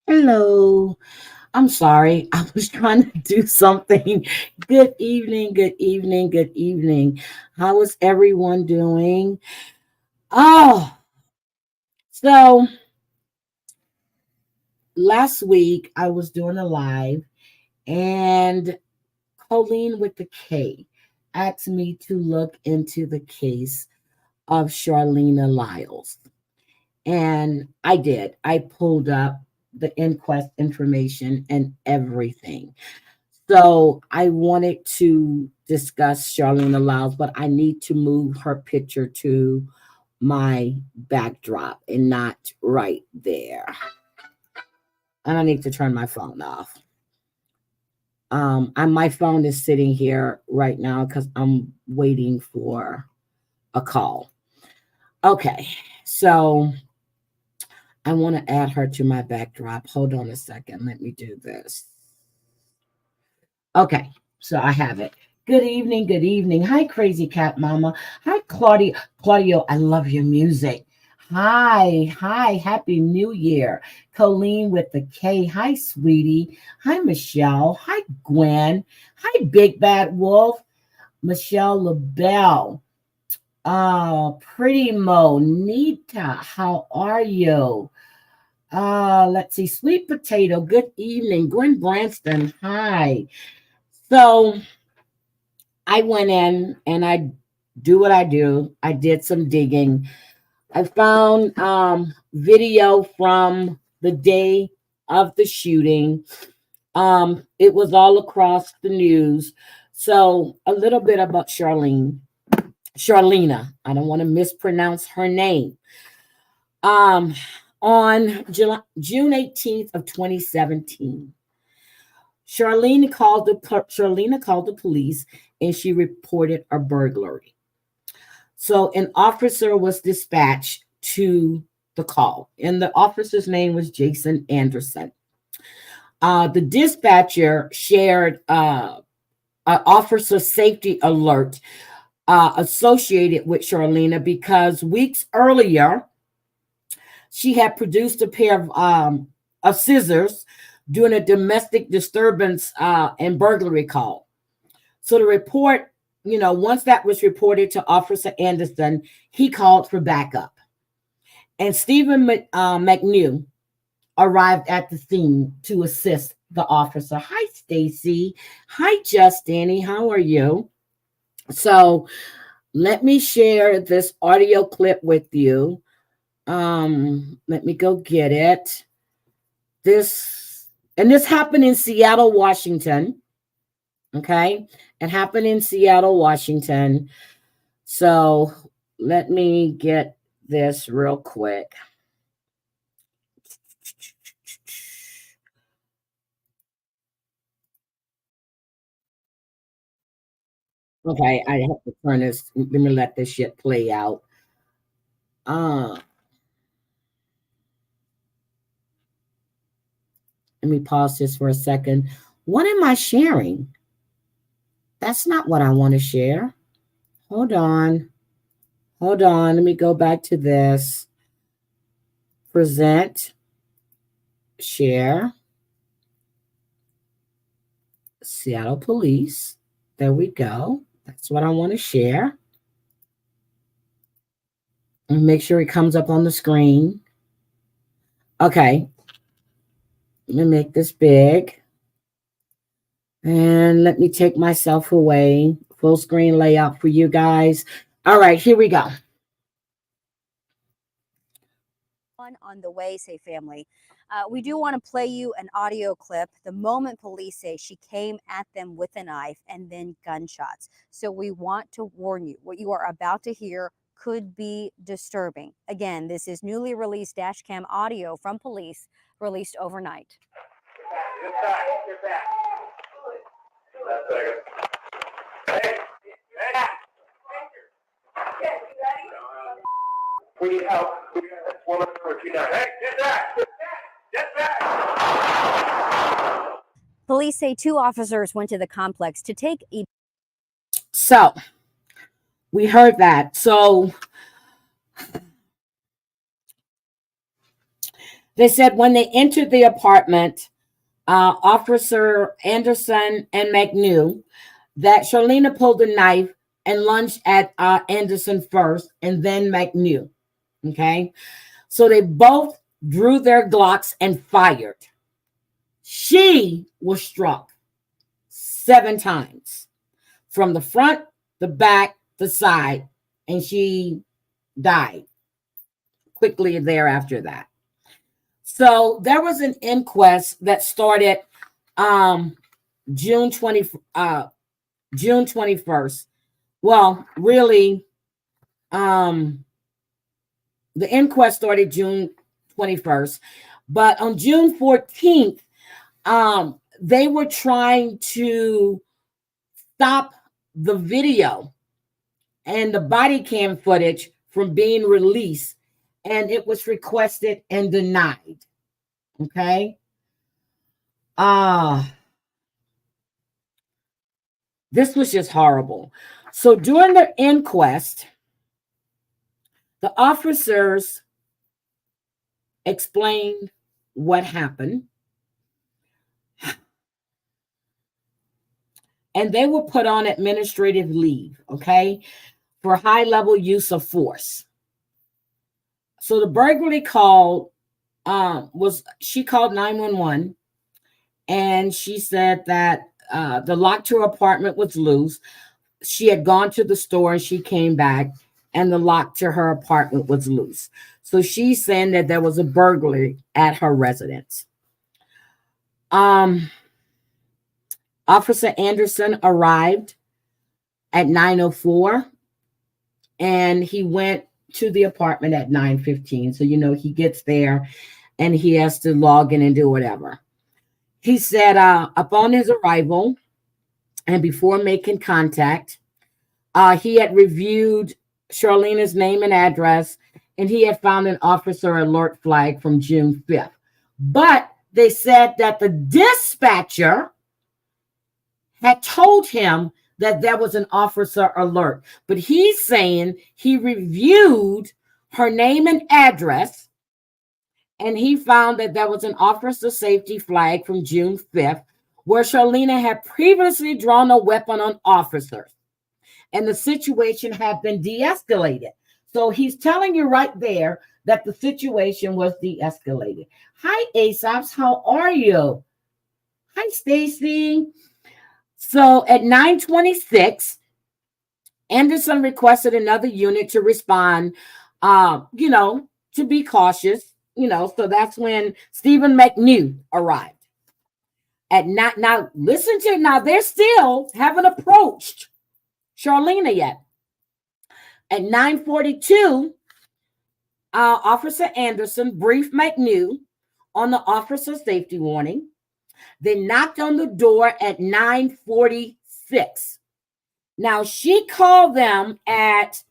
Hello. I'm sorry. I was trying to do something. Good evening, good evening, good evening. How is everyone doing? Oh, so last week I was doing a live and Colleen with the K asked me to look into the case of Charleena Lyles. And I did. I pulled up the inquest information and everything. So I wanted to discuss Charlene Lyles, but I need to move her picture to my backdrop and not right there. And I need to turn my phone off. And my phone is sitting here right now because I'm waiting for a call. Okay, so I want to add her to my backdrop. Hold on a second. Let me do this. Okay, so I have it. Good evening, good evening. Hi, Crazy Cat Mama. Hi, Claudia. Claudio, I love your music. Hi, Happy New Year. Colleen with the K. Hi, sweetie. Hi, Michelle. Hi, Gwen. Hi, Big Bad Wolf. Michelle LaBelle. Pretty Mo. Nita, how are you? Let's see. Sweet Potato, good evening. Gwen Branston, hi. So I went in and I do what I do. I did some digging. I found video from the day of the shooting. It was all across the news. So a little bit about Charleena. I don't want to mispronounce her name. Um, on June 18th of 2017. Charleena called the police and she reported a burglary. So an officer was dispatched to the call, and the officer's name was Jason Anderson. The dispatcher shared an officer safety alert associated with Charleena because weeks earlier she had produced a pair of scissors during a domestic disturbance and burglary call. So the report, once that was reported to Officer Anderson, he called for backup. And Stephen McNew arrived at the scene to assist the officer. Hi, Stacy. Hi, Justini. How are you? So let me share this audio clip with you. Let me go get it. This happened in Seattle, Washington. Okay. It happened in Seattle, Washington. So let me get this real quick. Okay, I have to turn this. Let me let this shit play out. Uh, Let me pause this for a second. What am I sharing? That's not what I want to share. Hold on. Hold on. Let me go back to this. Present, share, Seattle Police. There we go. That's what I want to share. And make sure it comes up on the screen. Okay. Let me make this big. And let me take myself away. Full screen layout for you guys. All right, here we go. On the way, say family. We do want to play you an audio clip the moment police say she came at them with a knife and then gunshots. So we want to warn you, what you are about to hear could be disturbing. Again, this is newly released dash cam audio from police released overnight. Get back. Get back. That's second. Hey, hey. We need help. We got this woman for 2 nights. Hey, get back. Get back. Police say 2 officers went to the complex to take a. So we heard that. So They said when they entered the apartment, Officer Anderson and McNew, that Charleena pulled a knife and lunged at Anderson first and then McNew. Okay. So they both drew their Glocks and fired. She was struck 7 times from the front, the back, the side, and she died quickly thereafter that. So there was an inquest that started um, June 20, June 21st. Well, really, the inquest started June 21st, but on June 14th, they were trying to stop the video and the body cam footage from being released, and it was requested and denied. Okay. This was just horrible. So during the inquest, the officers explained what happened, and they were put on administrative leave, okay, for high level use of force. So the burglary call she called 911, and she said that the lock to her apartment was loose. She had gone to the store and she came back, and the lock to her apartment was loose. So she's saying that there was a burglary at her residence. Officer Anderson arrived at 9:04, and he went to the apartment at 9:15. So, he gets there and he has to log in and do whatever. He said upon his arrival and before making contact, he had reviewed Charleena's name and address, and he had found an officer alert flag from June 5th. But they said that the dispatcher had told him that there was an officer alert. But he's saying he reviewed her name and address, and he found that there was an officer safety flag from June 5th, where Charleena had previously drawn a weapon on officers, and the situation had been de-escalated. So he's telling you right there that the situation was de-escalated. Hi, ASAPs. How are you? Hi, Stacy. So at 9:26, Anderson requested another unit to respond, to be cautious, so that's when Stephen McNew arrived. At night, now listen to, now they still haven't approached Charleena yet. At 9:42, Officer Anderson briefed McNew on the officer safety warning. They knocked on the door at 9:46. Now she called them at,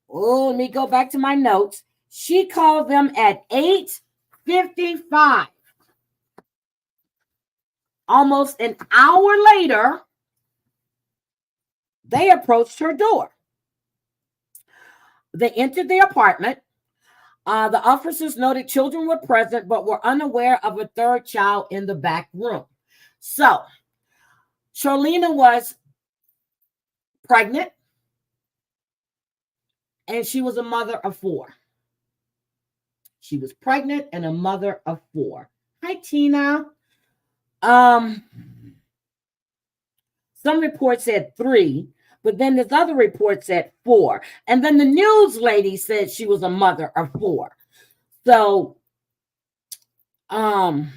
let me go back to my notes. She called them at 8:55. Almost an hour later, they approached her door. They entered the apartment. The officers noted children were present, but were unaware of a third child in the back room. So, Charleena was pregnant, and she was a mother of 4. She was pregnant and a mother of 4. Hi, Tina. Some reports said 3, but then this other report said 4. And then the news lady said she was a mother of 4. So, true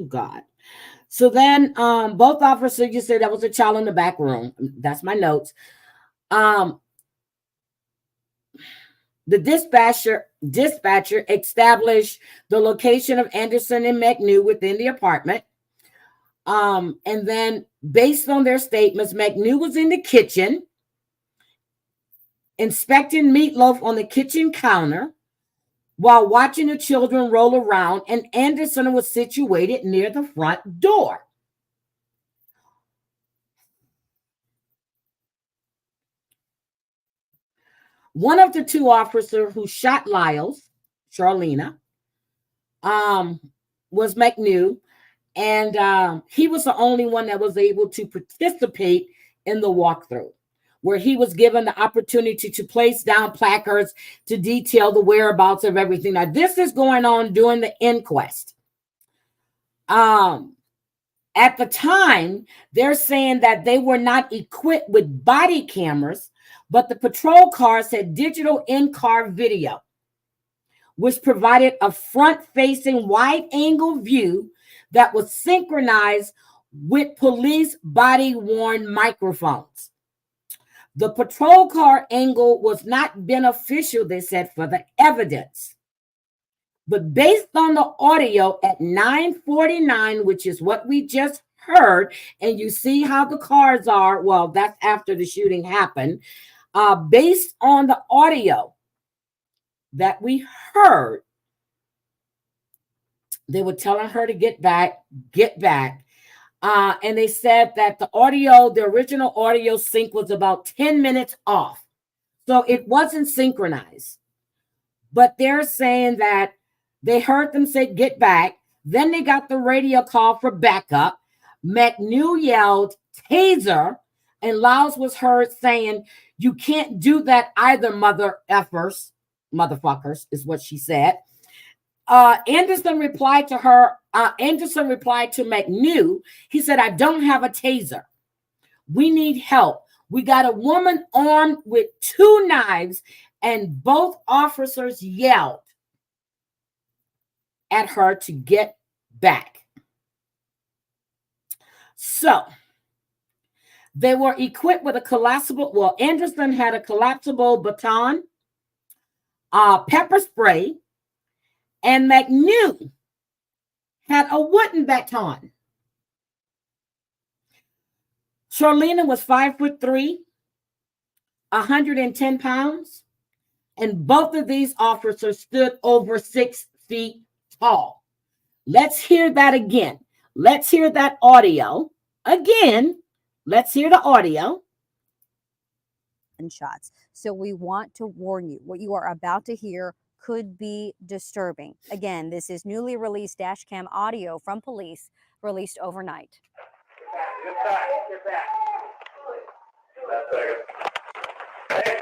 God. So then both officers, you said that was a child in the back room. That's my notes. The dispatcher established the location of Anderson and McNew within the apartment. And then based on their statements, McNew was in the kitchen inspecting meatloaf on the kitchen counter while watching the children roll around, and Anderson was situated near the front door. One of the 2 officers who shot Lyles, Charleena, was McNew, and he was the only one that was able to participate in the walkthrough, where he was given the opportunity to place down placards to detail the whereabouts of everything. Now, this is going on during the inquest. At the time, they're saying that they were not equipped with body cameras, but the patrol cars had digital in-car video, which provided a front-facing wide-angle view that was synchronized with police body-worn microphones. The patrol car angle was not beneficial, they said, for the evidence. But based on the audio at 9:49, which is what we just heard, and you see how the cars are, well, that's after the shooting happened. Based on the audio that we heard, they were telling her to get back, get back. And they said that the original audio sync was about 10 minutes off. So it wasn't synchronized. But they're saying that they heard them say, get back. Then they got the radio call for backup. McNew yelled, taser. And Lyles was heard saying, you can't do that either, mother effers. Motherfuckers is what she said. Anderson replied to McNew. He said, I don't have a taser. We need help. We got a woman armed with 2 knives, and both officers yelled at her to get back. So they were equipped with a collapsible, well, Anderson had a collapsible baton, pepper spray, and McNew had a wooden baton. Charleena was 5'3", 110 pounds, and both of these officers stood over 6 feet tall. Let's hear that again. Let's hear that audio again. Let's hear the audio. Shots. So we want to warn you, what you are about to hear could be disturbing. Again, this is newly released dash cam audio from police released overnight. Get back. Get back. Hey.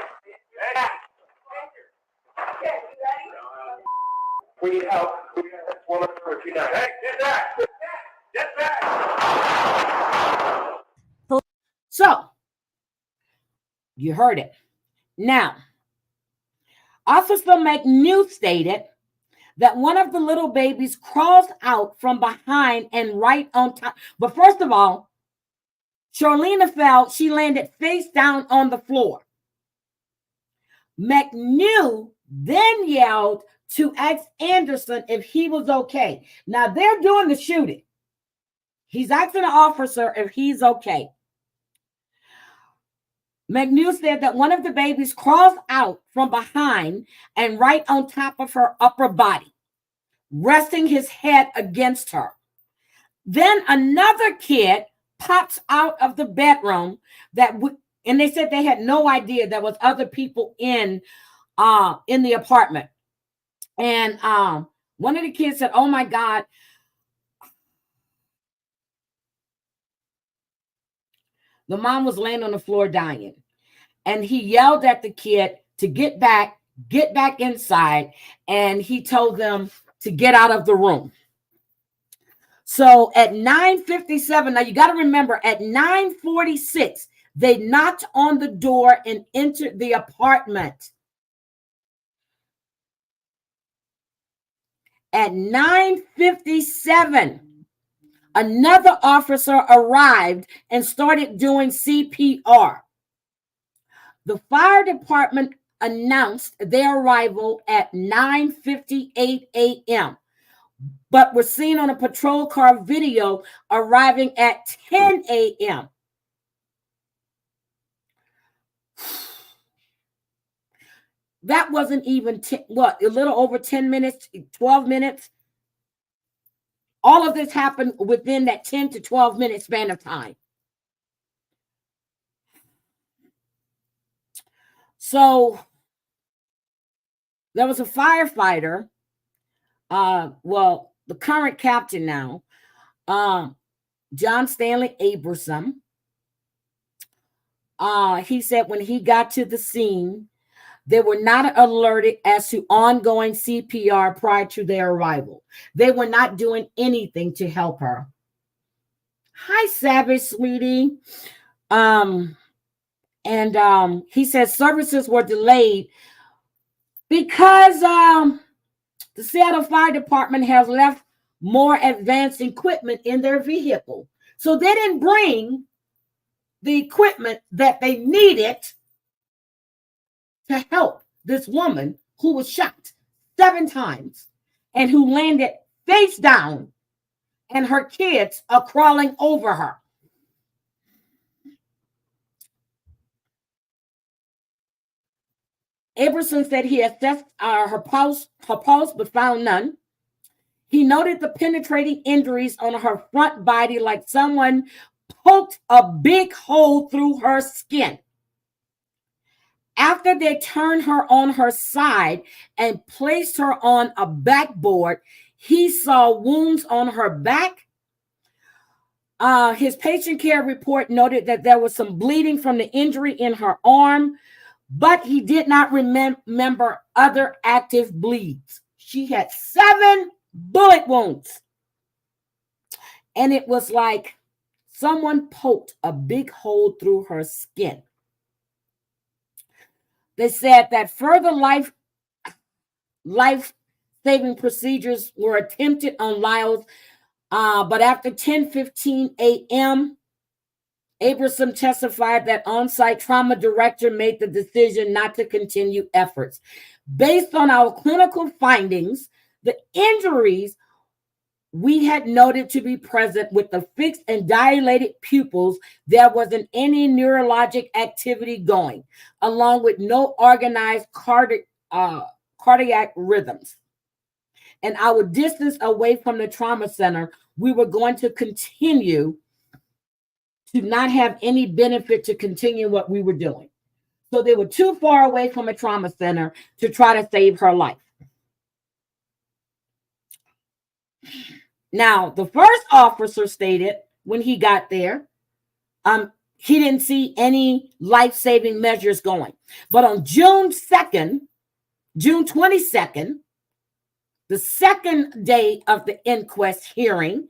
We need help. We got this woman for 2 nights. Hey, get back. Get back. So, you heard it. Now, Officer McNew stated that one of the little babies crawls out from behind and right on top. But first of all, Charleena fell. She landed face down on the floor. McNew then yelled to ask Anderson if he was okay. Now, they're doing the shooting. He's asking the officer if he's okay. McNew said that one of the babies crawls out from behind and right on top of her upper body, resting his head against her. Then another kid pops out of the bedroom and they said they had no idea there was other people in the apartment. And one of the kids said, oh my God. The mom was laying on the floor dying. And he yelled at the kid to get back inside. And he told them to get out of the room. So at 9:57, now you got to remember, at 9:46, they knocked on the door and entered the apartment. At 9:57, another officer arrived and started doing CPR. The fire department announced their arrival at 9:58 a.m., but were seen on a patrol car video arriving at 10 a.m. That wasn't even a little over 10 minutes, 12 minutes. All of this happened within that 10 to 12 minute span of time. So there was a firefighter well, the current captain now, John Stanley Aberson, he said when he got to the scene, they were not alerted as to ongoing CPR prior to their arrival. They were not doing anything to help her. Hi, Savage, sweetie. He says services were delayed because the Seattle Fire Department has left more advanced equipment in their vehicle. So they didn't bring the equipment that they needed to help this woman who was shot 7 times and who landed face down, and her kids are crawling over her. Aberson said he assessed her pulse, but found none. He noted the penetrating injuries on her front body, like someone poked a big hole through her skin. After they turned her on her side and placed her on a backboard, he saw wounds on her back. His patient care report noted that there was some bleeding from the injury in her arm, but he did not remember other active bleeds. She had 7 bullet wounds. And it was like someone poked a big hole through her skin. They said that further life-saving procedures were attempted on Lyles, but after 10:15 a.m., Aberson testified that on-site trauma director made the decision not to continue efforts. Based on our clinical findings, the injuries we had noted to be present with the fixed and dilated pupils, there wasn't any neurologic activity going, along with no organized cardiac rhythms. And our distance away from the trauma center, we were going to continue to not have any benefit to continue what we were doing. So they were too far away from a trauma center to try to save her life. Now, the first officer stated when he got there, he didn't see any life-saving measures going. But on June 22nd, the second day of the inquest hearing,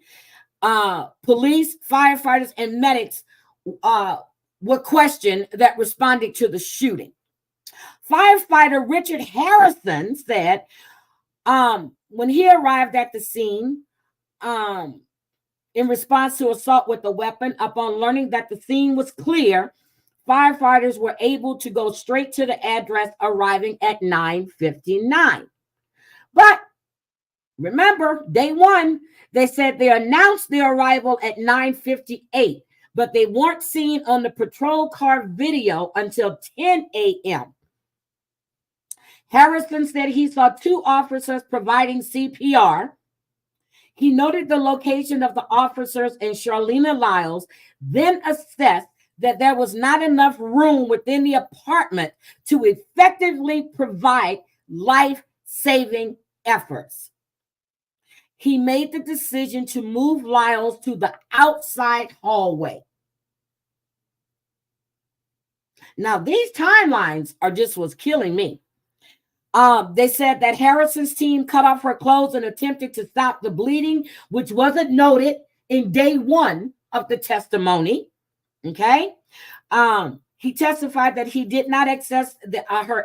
police, firefighters, and medics were questioned that responded to the shooting. Firefighter Richard Harrison said when he arrived at the scene, in response to assault with a weapon, upon learning that the scene was clear, firefighters were able to go straight to the address, arriving at 9:59. But remember, day one, they said they announced their arrival at 9:58, but they weren't seen on the patrol car video until 10 a.m. Harrison said he saw 2 officers providing CPR. He noted the location of the officers and Charleena Lyles, then assessed that there was not enough room within the apartment to effectively provide life-saving efforts. He made the decision to move Lyles to the outside hallway. Now, these timelines are just what's killing me. They said that Harrison's team cut off her clothes and attempted to stop the bleeding, which wasn't noted in day 1 of the testimony. Okay. He testified that he did not access her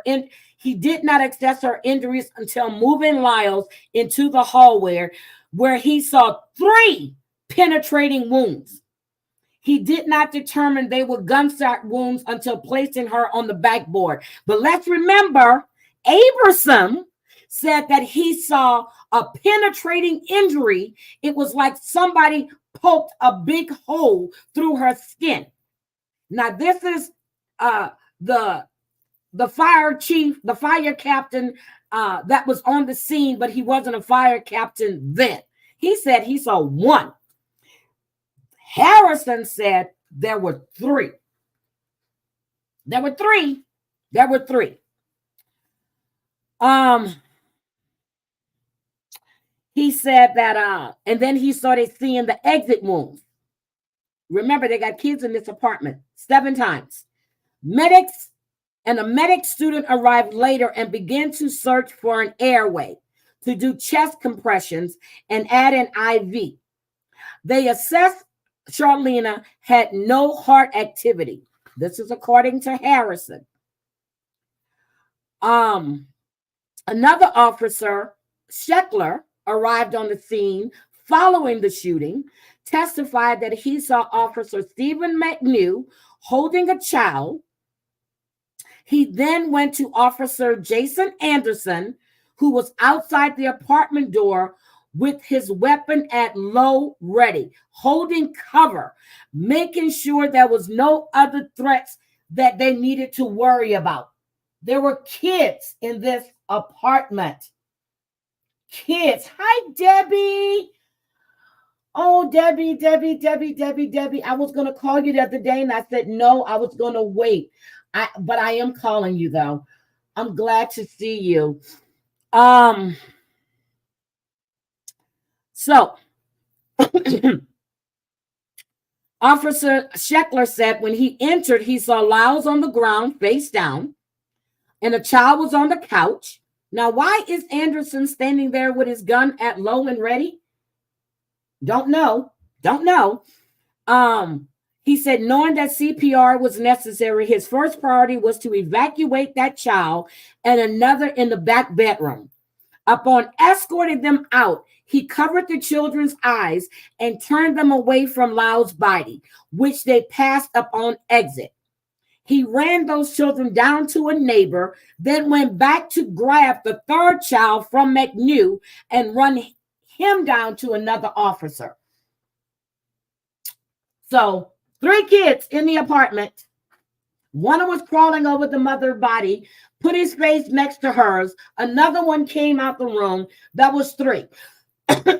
injuries until moving Lyles into the hallway, where he saw 3 penetrating wounds. He did not determine they were gunshot wounds until placing her on the backboard. But let's remember, Aberson said that he saw a penetrating injury. It was like somebody poked a big hole through her skin. Now, this is the fire chief, the fire captain that was on the scene, but he wasn't a fire captain then. He said he saw 1. Harrison said there were 3. There were 3. There were 3. He said that, and then he started seeing the exit wounds. Remember, they got kids in this apartment 7 times. Medics and a medic student arrived later and began to search for an airway to do chest compressions and add an IV. They assessed Charleena had no heart activity. This is according to Harrison. Another officer, Sheckler, arrived on the scene following the shooting, testified that he saw Officer Stephen McNew holding a child. He then went to Officer Jason Anderson, who was outside the apartment door with his weapon at low ready, holding cover, making sure there was no other threats that they needed to worry about. There were kids in this apartment. Kids. Hi, Debbie. Oh, Debbie. I was going to call you the other day and I said, no, I was going to wait. But I am calling you though. I'm glad to see you. So Officer Sheckler said when he entered, he saw Lyles on the ground face down and a child was on the couch. Now, why is Anderson standing there with his gun at low and ready? Don't know. He said, knowing that CPR was necessary, his first priority was to evacuate that child and another in the back bedroom. Upon escorting them out, he covered the children's eyes and turned them away from Lyles' body, which they passed upon exit. He ran those children down to a neighbor, then went back to grab the third child from McNew and run him down to another officer. So 3 kids in the apartment. One was crawling over the mother's body, put his face next to hers. Another one came out the room. That was 3.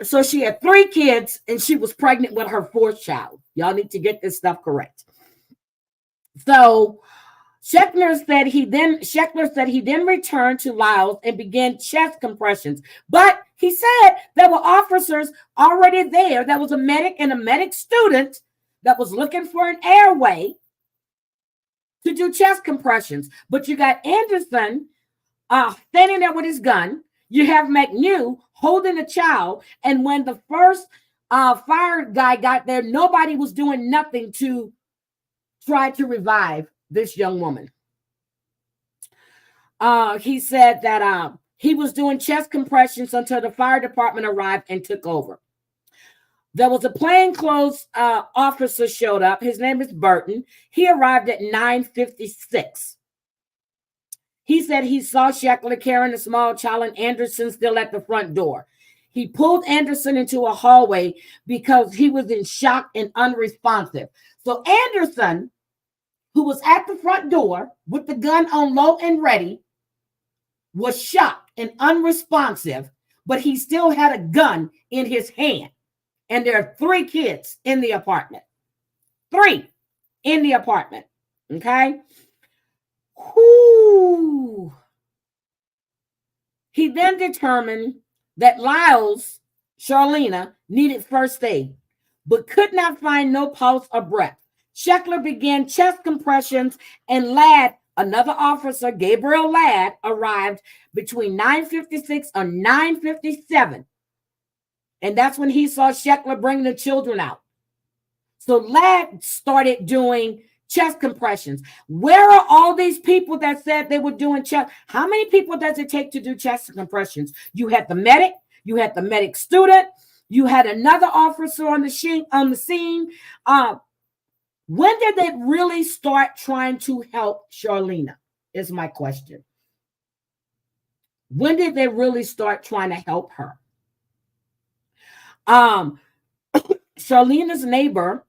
So she had 3 kids and she was pregnant with her 4th child. Y'all need to get this stuff correct. So Sheckler said he then returned to Lyles and began chest compressions. But he said there were officers already there. There was a medic and a medic student that was looking for an airway to do chest compressions. But you got Anderson standing there with his gun. You have McNew holding a child. And when the first fire guy got there, nobody was doing nothing to try to revive this young woman. He said that he was doing chest compressions until the fire department arrived and took over. There was a plainclothes officer showed up. His name is Burton. He arrived at 9:56. He said he saw Sheckler carrying a small child and Anderson still at the front door. He pulled Anderson into a hallway because he was in shock and unresponsive. So Anderson, who was at the front door with the gun on low and ready, was shocked and unresponsive, but he still had a gun in his hand. And there are 3 kids in the apartment. 3 in the apartment. Okay. Whoo. He then determined that Lyles, Charleena, needed first aid, but could not find no pulse or breath. Sheckler began chest compressions and Ladd, another officer, Gabriel Ladd, arrived between 9:56 and 9:57. And that's when he saw Sheckler bring the children out. So Ladd started doing chest compressions. Where are all these people that said they were doing chest? How many people does it take to do chest compressions? You had the medic, you had the medic student, you had another officer on the scene. When did they really start trying to help Charleena? Is my question. When did they really start trying to help her? Charleena's neighbor,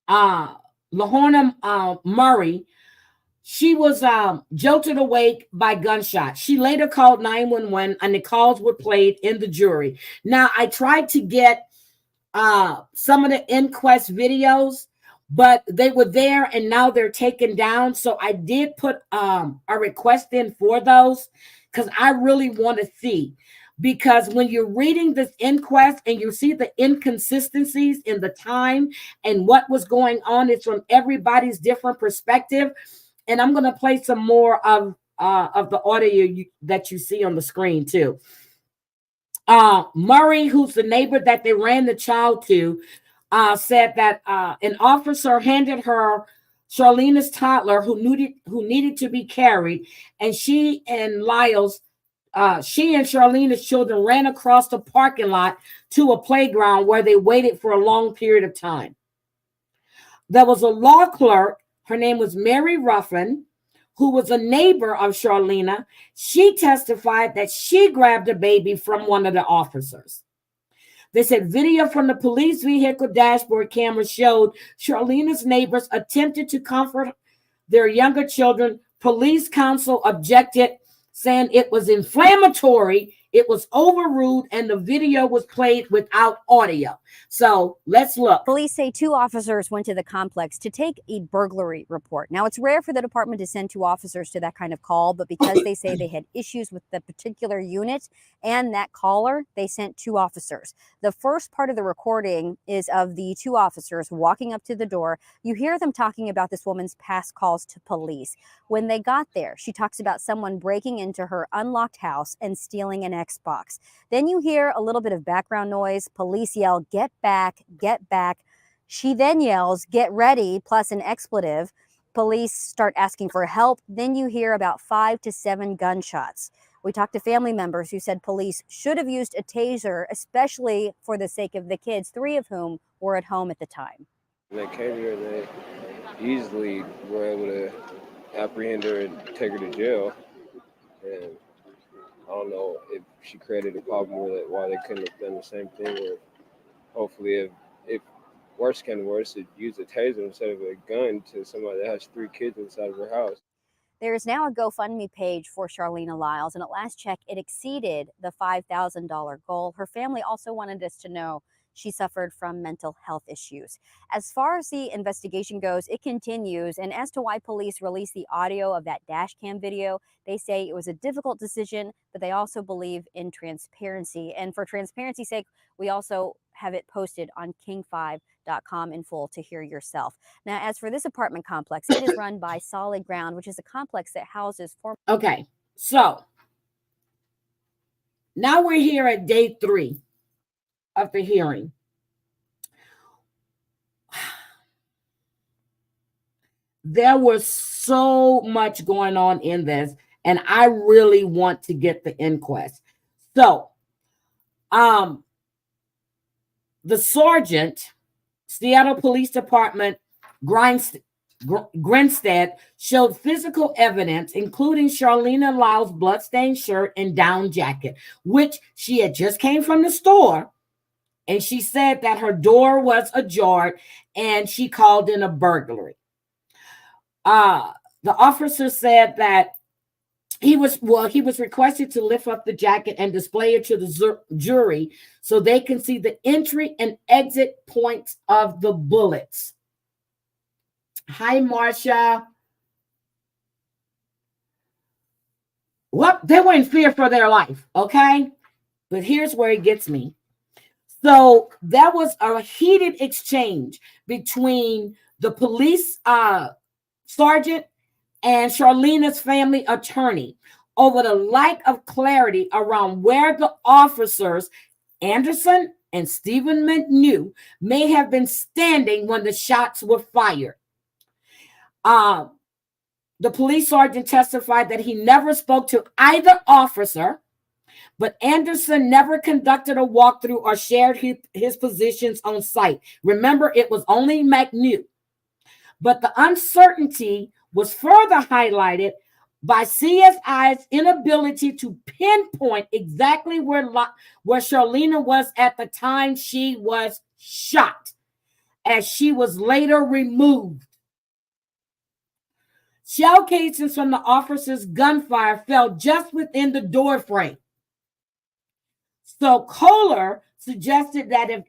Lahorna Murray, she was jolted awake by gunshots. She later called 911 and the calls were played in the jury. Now, I tried to get some of the Inquest videos, but they were there and now they're taken down. So I did put a request in for those because I really want to see. because when you're reading this inquest and you see the inconsistencies in the time and what was going on, it's from everybody's different perspective. And I'm going to play some more of the audio that you see on the screen too. Murray, who's the neighbor that they ran the child to, said that an officer handed her Charleena's toddler who needed to be carried, and she and Charlena's children ran across the parking lot to a playground where they waited for a long period of time. There was a law clerk, her name was Mary Ruffin, who was a neighbor of Charleena. She testified that she grabbed a baby from one of the officers. They said video from the police vehicle dashboard camera showed Charleena's neighbors attempted to comfort their younger children. Police counsel objected, saying it was inflammatory, it was overruled, and the video was played without audio. So let's look. Police say 2 officers went to the complex to take a burglary report. Now, it's rare for the department to send 2 officers to that kind of call, but because they say they had issues with the particular unit and that caller, they sent 2 officers. The first part of the recording is of the 2 officers walking up to the door. You hear them talking about this woman's past calls to police. When they got there, she talks about someone breaking into her unlocked house and stealing an Xbox. Then you hear a little bit of background noise. Police yell, "Get back, get back." She then yells, "Get ready," plus an expletive. Police start asking for help. Then you hear about 5 to 7 gunshots. We talked to family members who said police should have used a taser, especially for the sake of the kids, 3 of whom were at home at the time. When they came here, they easily were able to apprehend her and take her to jail. And I don't know if she created a problem with it, why they couldn't have done the same thing. Or hopefully, if worse came to worse, to use a taser instead of a gun to somebody that has 3 kids inside of her house. There is now a GoFundMe page for Charleena Lyles, and at last check, it exceeded the $5,000 goal. Her family also wanted us to know she suffered from mental health issues. As far as the investigation goes, it continues. And as to why police released the audio of that dash cam video, they say it was a difficult decision, but they also believe in transparency. And for transparency's sake, we also have it posted on king5.com in full to hear yourself. Now, as for this apartment complex, it is run by Solid Ground, which is a complex that houses former. Okay, so now we're here at day 3 of the hearing. There was so much going on in this, and I really want to get the inquest. So, the sergeant, Seattle Police Department, Grinstead, showed physical evidence, including Charleena Lyles' bloodstained shirt and down jacket, which she had just came from the store. And she said that her door was ajar and she called in a burglary. The officer said that he was requested to lift up the jacket and display it to the jury so they can see the entry and exit points of the bullets. Hi, Marcia. Well, they were in fear for their life, okay? But here's where it gets me. So there was a heated exchange between the police sergeant and Charleena's family attorney over the lack of clarity around where the officers, Anderson and Stephen McNew, may have been standing when the shots were fired. The police sergeant testified that he never spoke to either officer, but Anderson never conducted a walkthrough or shared his positions on site. Remember, it was only McNew. But the uncertainty was further highlighted by CSI's inability to pinpoint exactly where Charleena was at the time she was shot, as she was later removed. Shell casings from the officer's gunfire fell just within the door frame. So Kohler suggested that if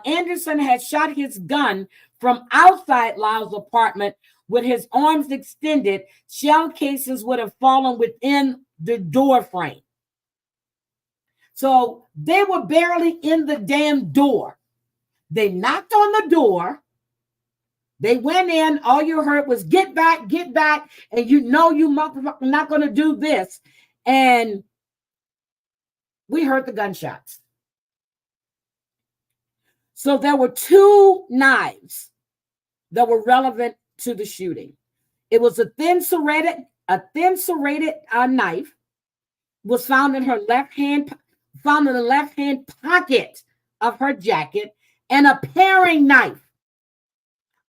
Anderson had shot his gun from outside Lyles' apartment with his arms extended, shell casings would have fallen within the door frame. So they were barely in the damn door. They knocked on the door. They went in. All you heard was get back, and you know you motherfucker not going to do this. And we heard the gunshots. So there were two knives that were relevant to the shooting. It was a thin serrated knife was found in the left hand pocket of her jacket, and a paring knife.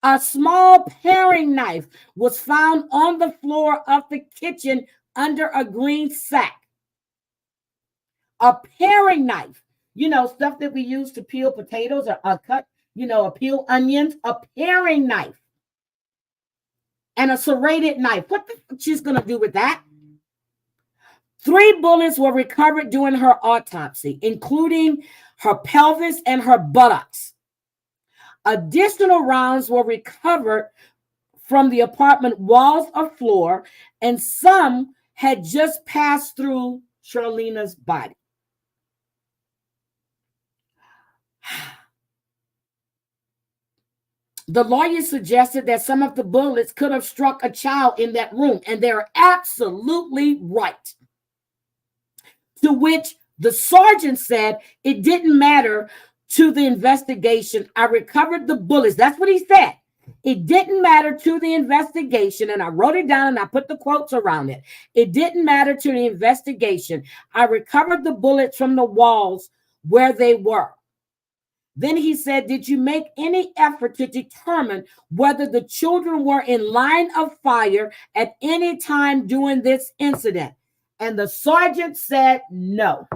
A small paring knife was found on the floor of the kitchen under a green sack. A paring knife, stuff that we use to peel potatoes or cut, or peel onions, a paring knife. And a serrated knife. What the fuck she's going to do with that? 3 bullets were recovered during her autopsy, including her pelvis and her buttocks. Additional rounds were recovered from the apartment walls or floor, and some had just passed through Charleena's body. The lawyer suggested that some of the bullets could have struck a child in that room, and they're absolutely right. To which the sergeant said, it didn't matter to the investigation. I recovered the bullets. That's what he said. It didn't matter to the investigation, and I wrote it down and I put the quotes around it. It didn't matter to the investigation. I recovered the bullets from the walls where they were. Then he said, did you make any effort to determine whether the children were in line of fire at any time during this incident? And the sergeant said no.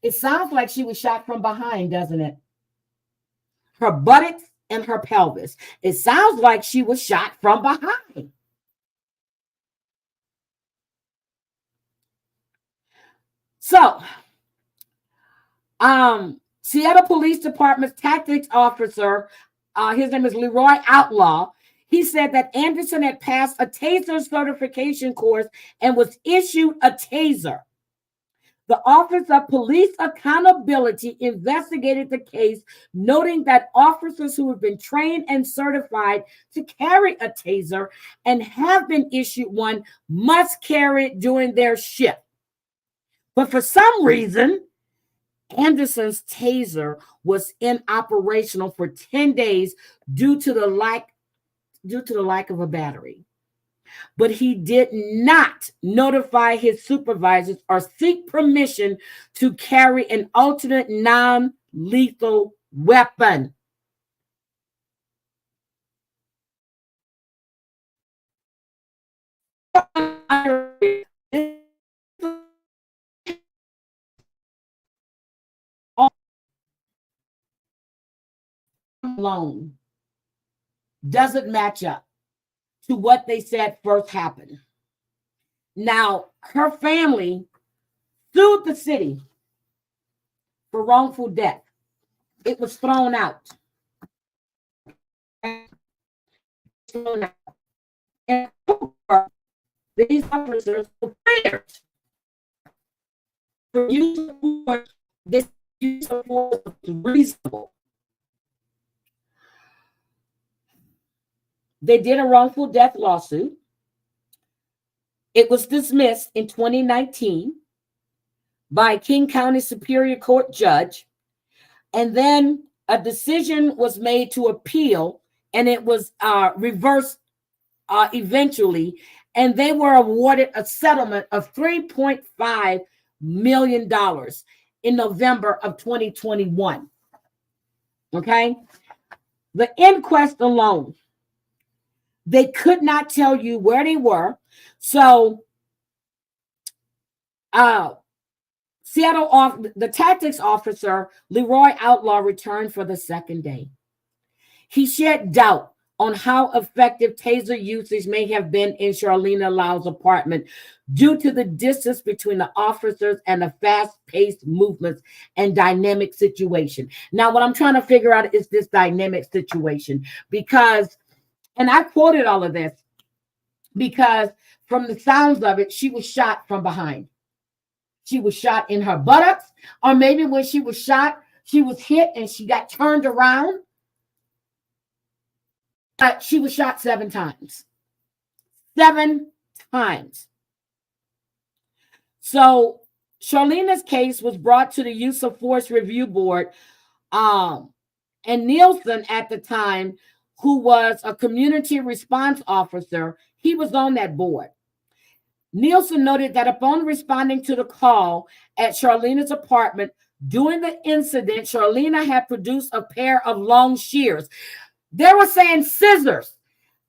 It sounds like she was shot from behind, doesn't it? Her buttocks and her pelvis. It sounds like she was shot from behind. So, Seattle Police Department's tactics officer, his name is Leroy Outlaw. He said that Anderson had passed a taser certification course and was issued a taser. The Office of Police Accountability investigated the case, noting that officers who have been trained and certified to carry a taser and have been issued one must carry it during their shift. But for some reason, Anderson's taser was inoperational for 10 days due to the lack of a battery. But he did not notify his supervisors or seek permission to carry an alternate non-lethal weapon. Alone doesn't match up to what they said first happened. Now, her family sued the city for wrongful death. It was thrown out. And these officers were fired for use of force. This use of force was reasonable. They did a wrongful death lawsuit. It was dismissed in 2019 by a King County Superior Court judge. And then a decision was made to appeal, and it was reversed eventually. And they were awarded a settlement of $3.5 million in November of 2021. Okay? The inquest alone, they could not tell you where they were. So the tactics officer, Leroy Outlaw, returned for the second day. He shared doubt on how effective taser usage may have been in Charleena Lyles' apartment due to the distance between the officers and the fast-paced movements and dynamic situation. Now, what I'm trying to figure out is this dynamic situation, because, and I quoted all of this, because from the sounds of it, she was shot from behind. she was shot in her buttocks, or maybe when she was shot, she was hit and she got turned around. But she was shot 7 times. 7 times. So Charleena's case was brought to the Use of Force Review Board. And Nielsen at the time, who was a community response officer, he was on that board. Nielsen noted that upon responding to the call at Charleena's apartment during the incident, Charleena had produced a pair of long shears. They were saying scissors.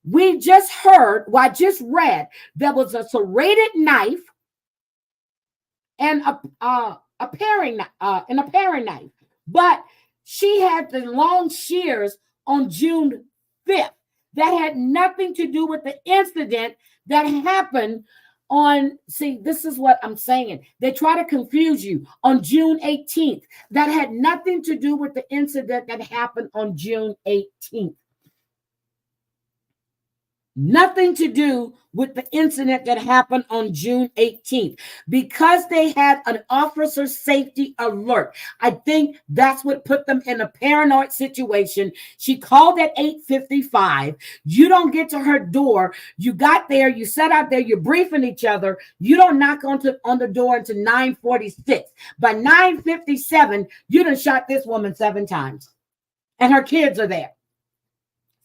We just heard, well, I just read, there was a serrated knife and a paring knife, but she had the long shears on June 5th. That had nothing to do with the incident that happened on, see, this is what I'm saying. They try to confuse you on June 18th. That had nothing to do with the incident that happened on June 18th. Nothing to do with the incident that happened on June 18th, because they had an officer safety alert. I think that's what put them in a paranoid situation. She called at 8:55. You don't get to her door. You got there, you sat out there, you're briefing each other. You don't knock on the door until 9:46. By 9:57, you done shot this woman 7 times. And her kids are there.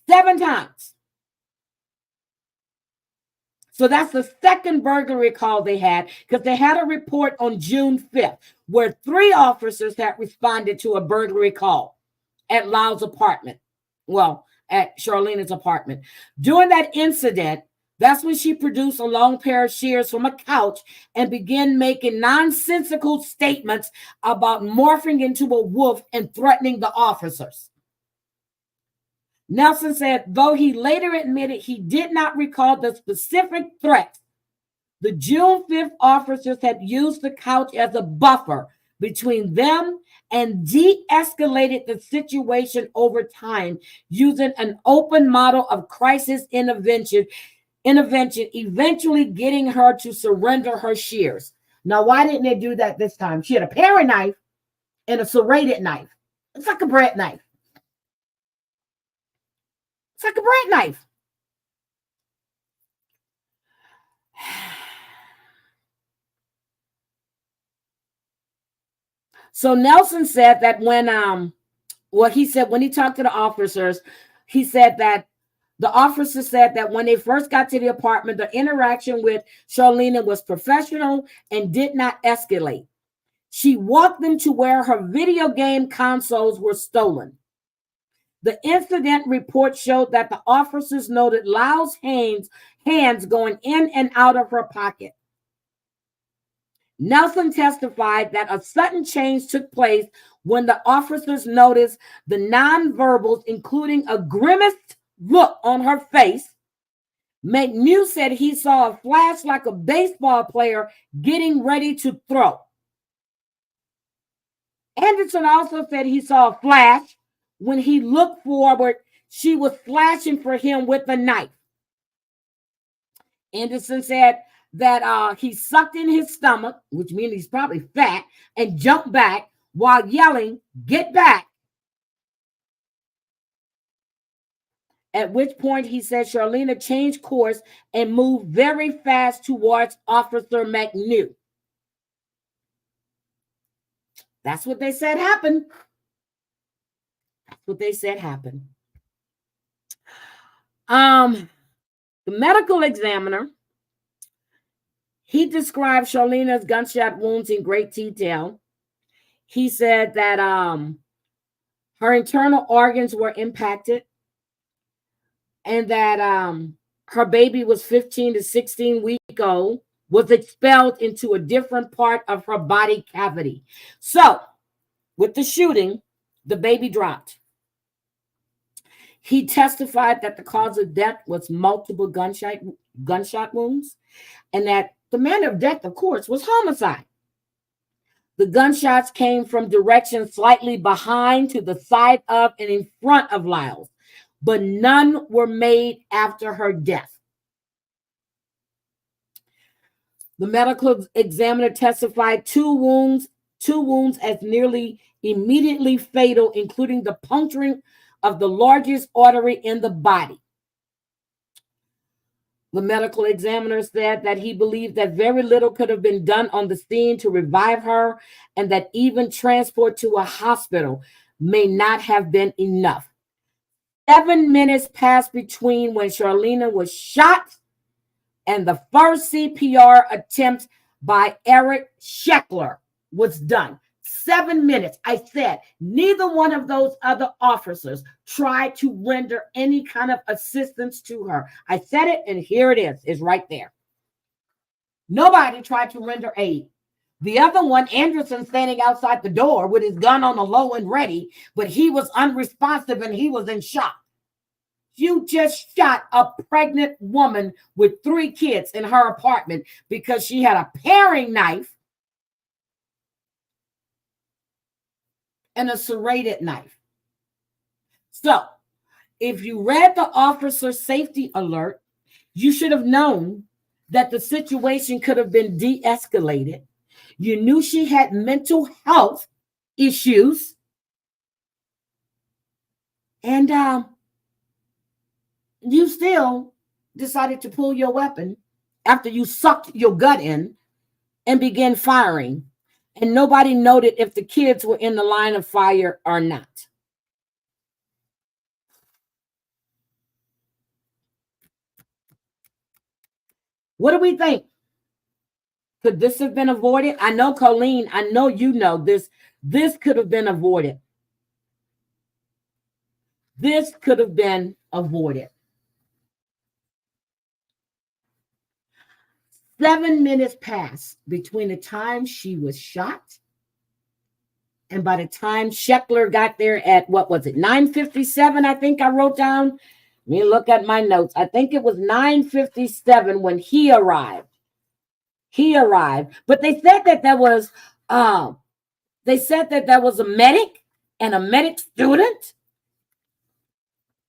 7 times. So that's the second burglary call they had, because they had a report on June 5th where 3 officers had responded to a burglary call at Lyles' apartment. Well, at Charleena's apartment. During that incident, that's when she produced a long pair of shears from a couch and began making nonsensical statements about morphing into a wolf and threatening the officers. Nelson said, though he later admitted he did not recall the specific threat, the June 5th officers had used the couch as a buffer between them and de-escalated the situation over time using an open model of crisis intervention, eventually getting her to surrender her shears. Now, why didn't they do that this time? She had a paring knife and a serrated knife. It's like a bread knife. It's like a bread knife. So Nelson said that when he talked to the officers, he said that the officer said that when they first got to the apartment, the interaction with Charleena was professional and did not escalate. She walked them to where her video game consoles were stolen. The incident report showed that the officers noted Lyles' hands going in and out of her pocket. Nelson testified that a sudden change took place when the officers noticed the nonverbals, including a grimaced look on her face. McNew said he saw a flash like a baseball player getting ready to throw. Anderson also said he saw a flash. When he looked forward, she was flashing for him with a knife. Anderson said that he sucked in his stomach, which means he's probably fat, and jumped back while yelling, "Get back!" At which point he said Charleena changed course and moved very fast towards Officer McNew. That's what they said happened. What they said happened. The medical examiner, he described Charleena's gunshot wounds in great detail. He said that her internal organs were impacted and that her baby was 15 to 16 weeks old, was expelled into a different part of her body cavity. So with the shooting, the baby dropped. He testified that the cause of death was multiple gunshot wounds, and that the manner of death, of course, was homicide. The gunshots came from directions slightly behind, to the side of, and in front of Lyles, but none were made after her death. The medical examiner testified two wounds as nearly immediately fatal, including the puncturing of the largest artery in the body. The medical examiner said that he believed that very little could have been done on the scene to revive her, and that even transport to a hospital may not have been enough. 7 minutes passed between when Charleena was shot and the first CPR attempt by Eric Sheckler was done. 7 minutes. I said neither one of those other officers tried to render any kind of assistance to her. I said it, and here it is. It's right there. Nobody tried to render aid. The other one, Anderson, standing outside the door with his gun on the low and ready, but he was unresponsive and he was in shock. You just shot a pregnant woman with 3 kids in her apartment because she had a paring knife and a serrated knife. So, if you read the officer's safety alert, you should have known that the situation could have been de-escalated. You knew she had mental health issues. And you still decided to pull your weapon after you sucked your gut in and began firing. And nobody noted if the kids were in the line of fire or not. What do we think? Could this have been avoided? I know, Colleen, I know you know this. This could have been avoided. This could have been avoided. 7 minutes passed between the time she was shot and by the time Sheckler got there at, what was it, 9:57, I think I wrote down. Let me look at my notes. I think it was 9:57 when he arrived. But they said that there was a medic and a medic student.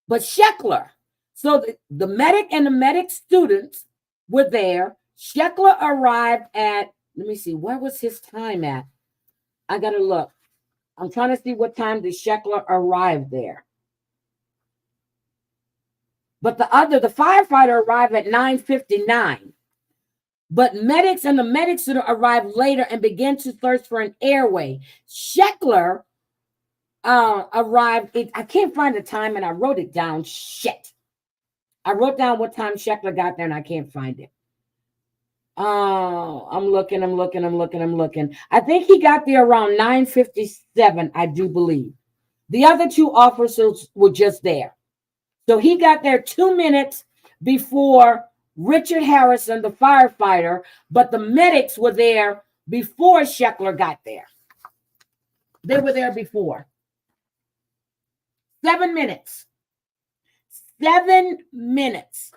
But Sheckler, so the medic and the medic students were there. Sheckler arrived at, let me see, where was his time at? I got to look. I'm trying to see what time did Sheckler arrive there. But the firefighter arrived at 9:59. But medics and the medic student arrived later and began to search for an airway. Sheckler arrived. I can't find the time, and I wrote it down. Shit. I wrote down what time Sheckler got there, and I can't find it. Oh, I'm looking. I think he got there around 9:57, I do believe. The other 2 officers were just there. So he got there 2 minutes before Richard Harrison, the firefighter, but the medics were there before Sheckler got there. They were there before. 7 minutes. 7 minutes.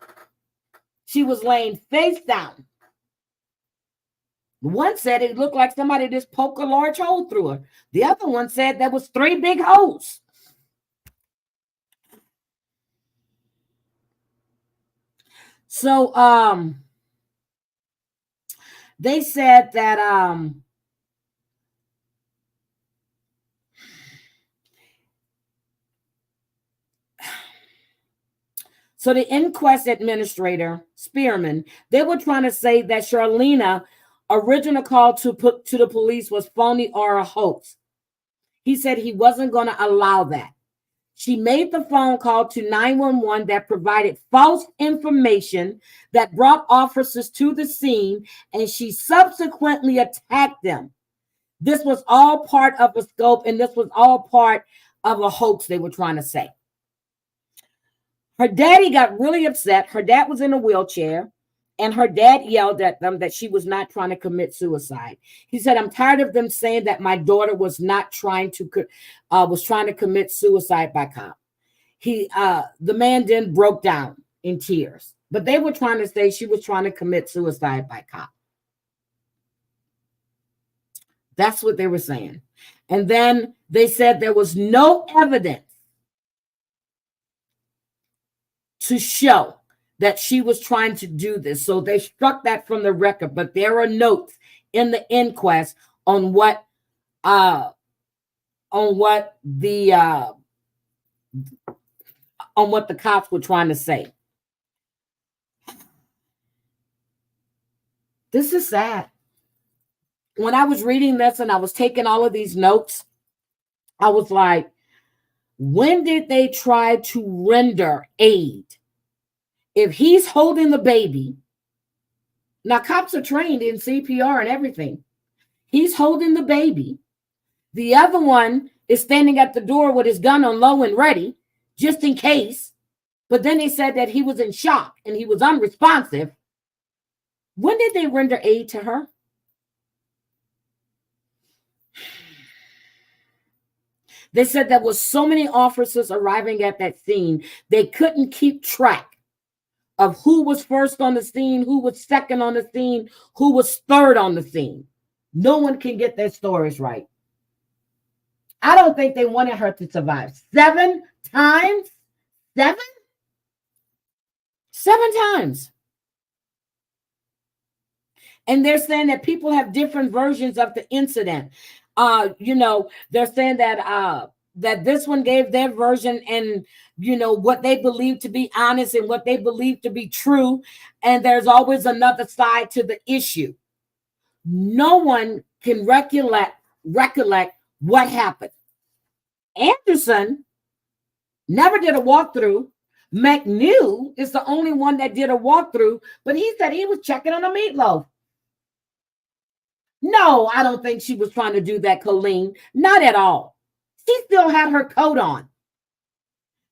She was laying face down. One said it looked like somebody just poked a large hole through her. The other one said there was 3 big holes. So they said that so the inquest administrator, Spearman, they were trying to say that Charleena original call to the police was phony or a hoax. He said he wasn't going to allow that. She made the phone call to 911 that provided false information that brought officers to the scene, and she subsequently attacked them. This was all part of a scope, and this was all part of a hoax, they were trying to say. Her daddy got really upset. Her dad was in a wheelchair, and her dad yelled at them that she was not trying to commit suicide. He said, "I'm tired of them saying that my daughter was trying to commit suicide by cop." The man then broke down in tears, but they were trying to say she was trying to commit suicide by cop. That's what they were saying. And then they said there was no evidence to show that she was trying to do this. So they struck that from the record, but there are notes in the inquest on what the cops were trying to say. This is sad. When I was reading this and I was taking all of these notes, I was like, when did they try to render aid? If he's holding the baby, now cops are trained in CPR and everything. He's holding the baby. The other one is standing at the door with his gun on low and ready, just in case. But then they said that he was in shock and he was unresponsive. When did they render aid to her? They said there was so many officers arriving at that scene, they couldn't keep track of who was first on the scene, who was second on the scene, who was third on the scene. No one can get their stories right. I don't think they wanted her to survive. 7 times? 7? 7 times. And they're saying that people have different versions of the incident. They're saying that that this one gave their version and, what they believe to be honest and what they believe to be true. And there's always another side to the issue. No one can recollect what happened. Anderson never did a walkthrough. McNew is the only one that did a walkthrough, but he said he was checking on the meatloaf. No, I don't think she was trying to do that, Colleen. Not at all. She still had her coat on.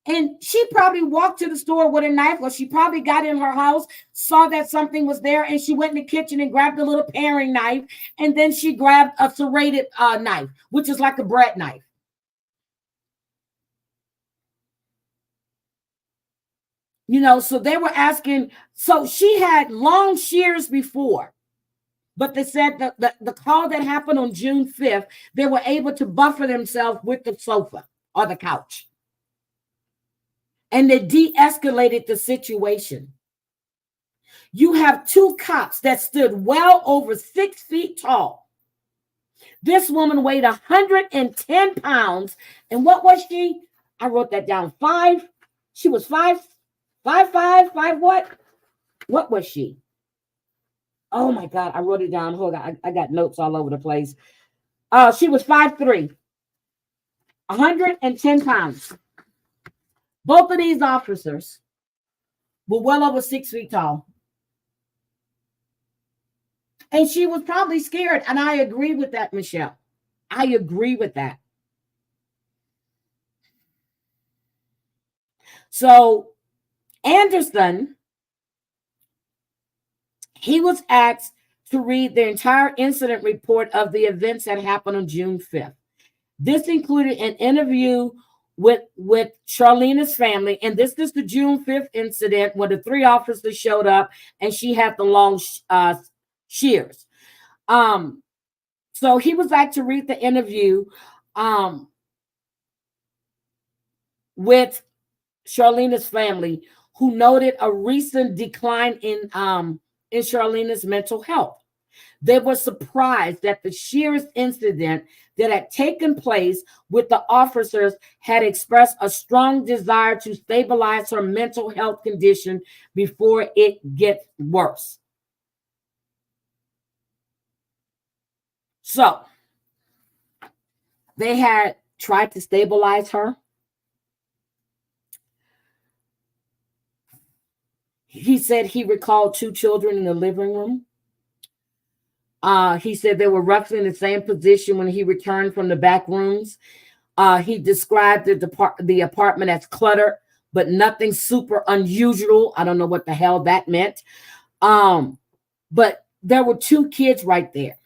And she probably walked to the store with a knife, or she probably got in her house, saw that something was there, and she went in the kitchen and grabbed a little paring knife, and then she grabbed a serrated knife, which is like a bread knife. So they were asking, so she had long shears before. But they said that the call that happened on June 5th, they were able to buffer themselves with the sofa or the couch. And they de-escalated the situation. You have 2 cops that stood well over 6 feet tall. This woman weighed 110 pounds. And what was she? I wrote that down. 5. She was 5 what? What was she? Oh my God, I wrote it down. Hold on, I got notes all over the place. She was 5'3", 110 pounds. Both of these officers were well over 6 feet tall. And she was probably scared. And I agree with that, Michelle. I agree with that. So Anderson, he was asked to read the entire incident report of the events that happened on June 5th. This included an interview with Charleena's family, and this is the June 5th incident where the 3 officers showed up and she had the long shears. So he was asked to read the interview with Charleena's family, who noted a recent decline in Charleena's mental health. They were surprised that the shears incident that had taken place with the officers had expressed a strong desire to stabilize her mental health condition before it gets worse. So they had tried to stabilize her. He said he recalled 2 children in the living room. He said they were roughly in the same position when he returned from the back rooms. He described the apartment as cluttered, but nothing super unusual. I don't know what the hell that meant. But there were 2 kids right there.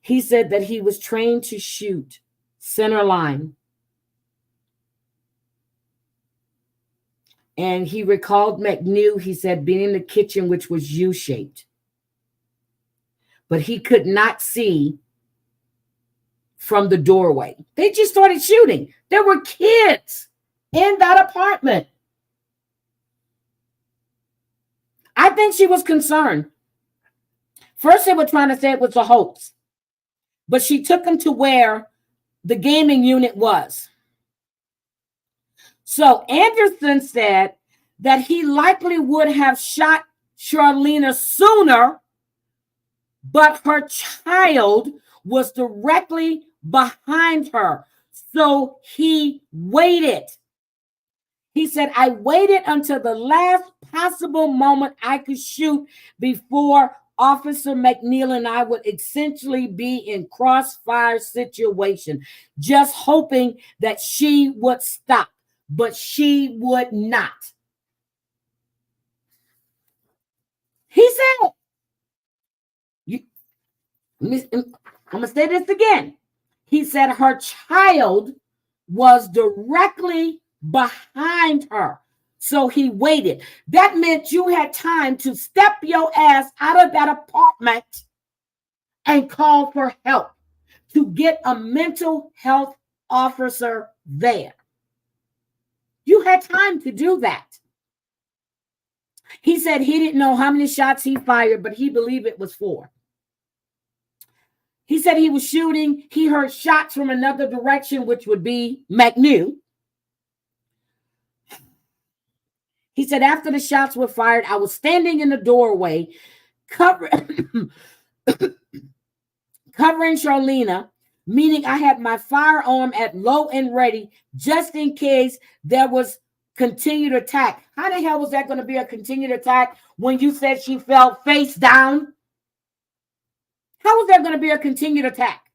He said that he was trained to shoot center line. And he recalled McNew, he said, being in the kitchen, which was U-shaped. But he could not see from the doorway. They just started shooting. There were kids in that apartment. I think she was concerned. First, they were trying to say it was a hoax, but she took them to where the gaming unit was. So Anderson said that he likely would have shot Charleena sooner, but her child was directly behind her. So he waited. He said, I waited until the last possible moment I could shoot before Officer McNeil and I would essentially be in crossfire situation, just hoping that she would stop, but she would not. He said, I'm going to say this again. He said her child was directly behind her. So he waited. That meant you had time to step your ass out of that apartment and call for help to get a mental health officer there. You had time to do that. He said he didn't know how many shots he fired, but he believed it was 4. He said he was shooting. He heard shots from another direction, which would be McNew. He said, after the shots were fired, I was standing in the doorway, covering Charleena, meaning I had my firearm at low and ready, just in case there was continued attack. How the hell was that going to be a continued attack when you said she fell face down? How was that going to be a continued attack?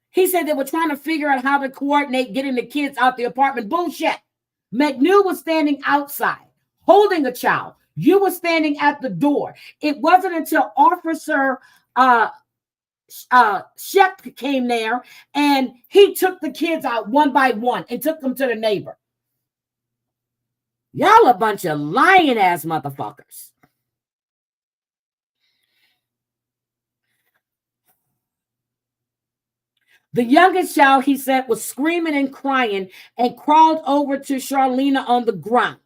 He said they were trying to figure out how to coordinate getting the kids out the apartment. Bullshit. McNeil was standing outside holding a child. You were standing at the door. It wasn't until Officer Shep came there and he took the kids out one by one and took them to the neighbor. Y'all a bunch of lying ass motherfuckers. The youngest child, he said, was screaming and crying and crawled over to Charleena on the ground.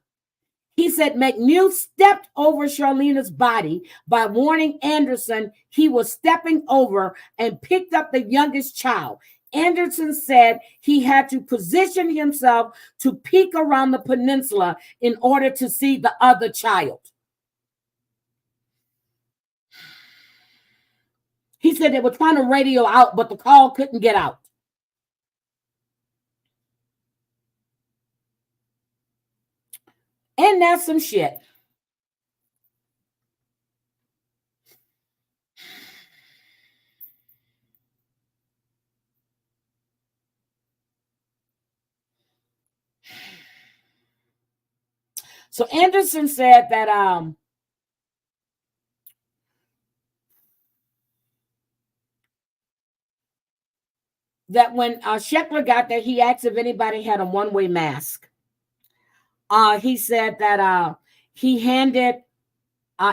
He said McNeil stepped over Charleena's body by warning Anderson he was stepping over and picked up the youngest child. Anderson said he had to position himself to peek around the peninsula in order to see the other child. He said they were trying to radio out, but the call couldn't get out. And that's some shit. So Anderson said that when Sheckler got there, he asked if anybody had a one-way mask. He said that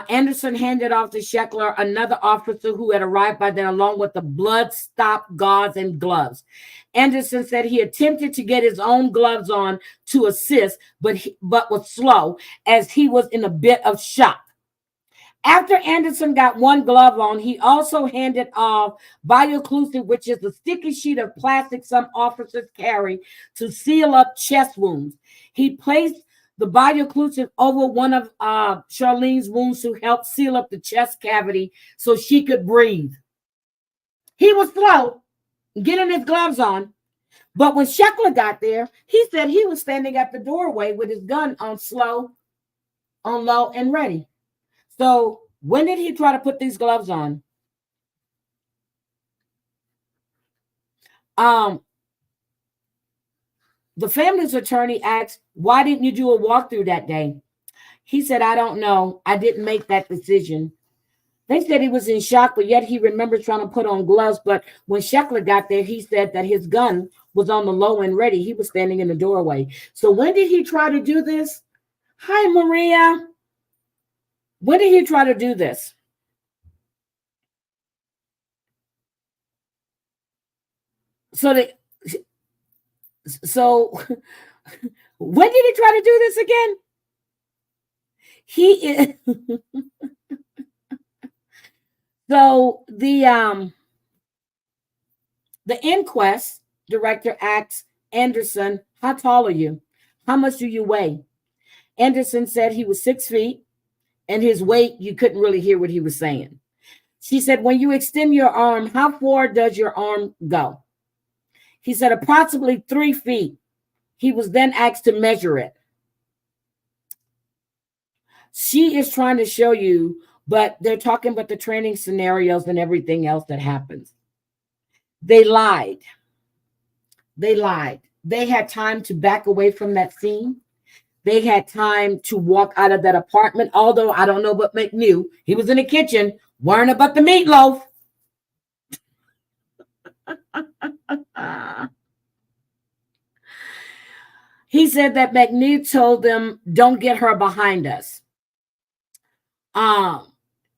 Anderson handed off to Sheckler another officer who had arrived by then, along with the blood stop gauze and gloves. Anderson said he attempted to get his own gloves on to assist, but was slow as he was in a bit of shock. After Anderson got one glove on, he also handed off bioclusive, which is a sticky sheet of plastic some officers carry to seal up chest wounds. He placed the bioclusive over one of Charlene's wounds to help seal up the chest cavity so she could breathe. He was slow getting his gloves on, but when Sheckler got there, he said he was standing at the doorway with his gun on low and ready. So when did he try to put these gloves on? The family's attorney asked, why didn't you do a walkthrough that day? He said, I don't know. I didn't make that decision. They said he was in shock, but yet he remembers trying to put on gloves. But when Sheckler got there, he said that his gun was on the low and ready. He was standing in the doorway. So when did he try to do this? Hi, Maria. When did he try to do this? So the so when did he try to do this again? He is so the inquest director asks Anderson, how tall are you? How much do you weigh? Anderson said he was 6 feet and his weight, you couldn't really hear what he was saying. She said, when you extend your arm, how far does your arm go? He said, approximately 3 feet. He was then asked to measure it. She is trying to show you, but they're talking about the training scenarios and everything else that happens. They lied. They lied. They had time to back away from that scene. They had time to walk out of that apartment, although I don't know what McNew. He was in the kitchen worrying about the meatloaf. He said that McNew told them, don't get her behind us.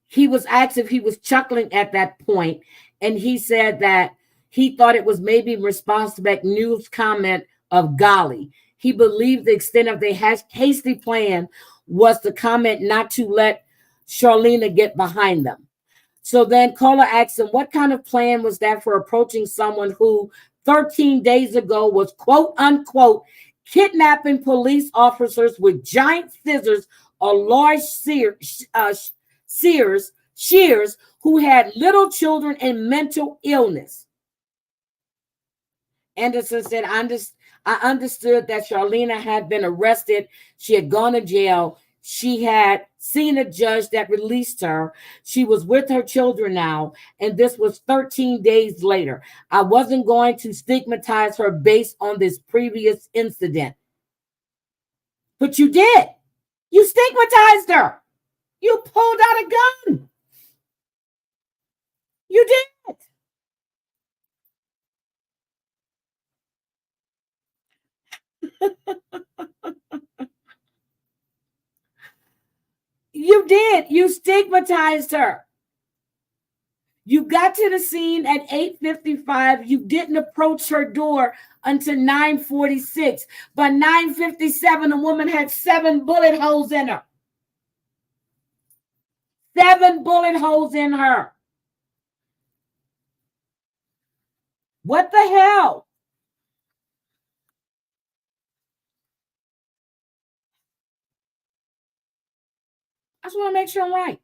He was asked if he was chuckling at that point, and he said that he thought it was maybe in response to McNew's comment of golly. He believed the extent of the hasty plan was the comment not to let Charleena get behind them. So then Cola asked him, what kind of plan was that for approaching someone who 13 days ago was quote unquote kidnapping police officers with giant scissors or large shears who had little children and mental illness? Anderson said, I understood that Charleena had been arrested. She had gone to jail. She had seen a judge that released her. She was with her children now, and this was 13 days later. I wasn't going to stigmatize her based on this previous incident. But you did. You stigmatized her. You pulled out a gun. You did. You did. You stigmatized her. You got to the scene at 8:55. You didn't approach her door until 9:46. By 9:57, the woman had 7 bullet holes in her. 7 bullet holes in her. What the hell? I just want to make sure I'm right.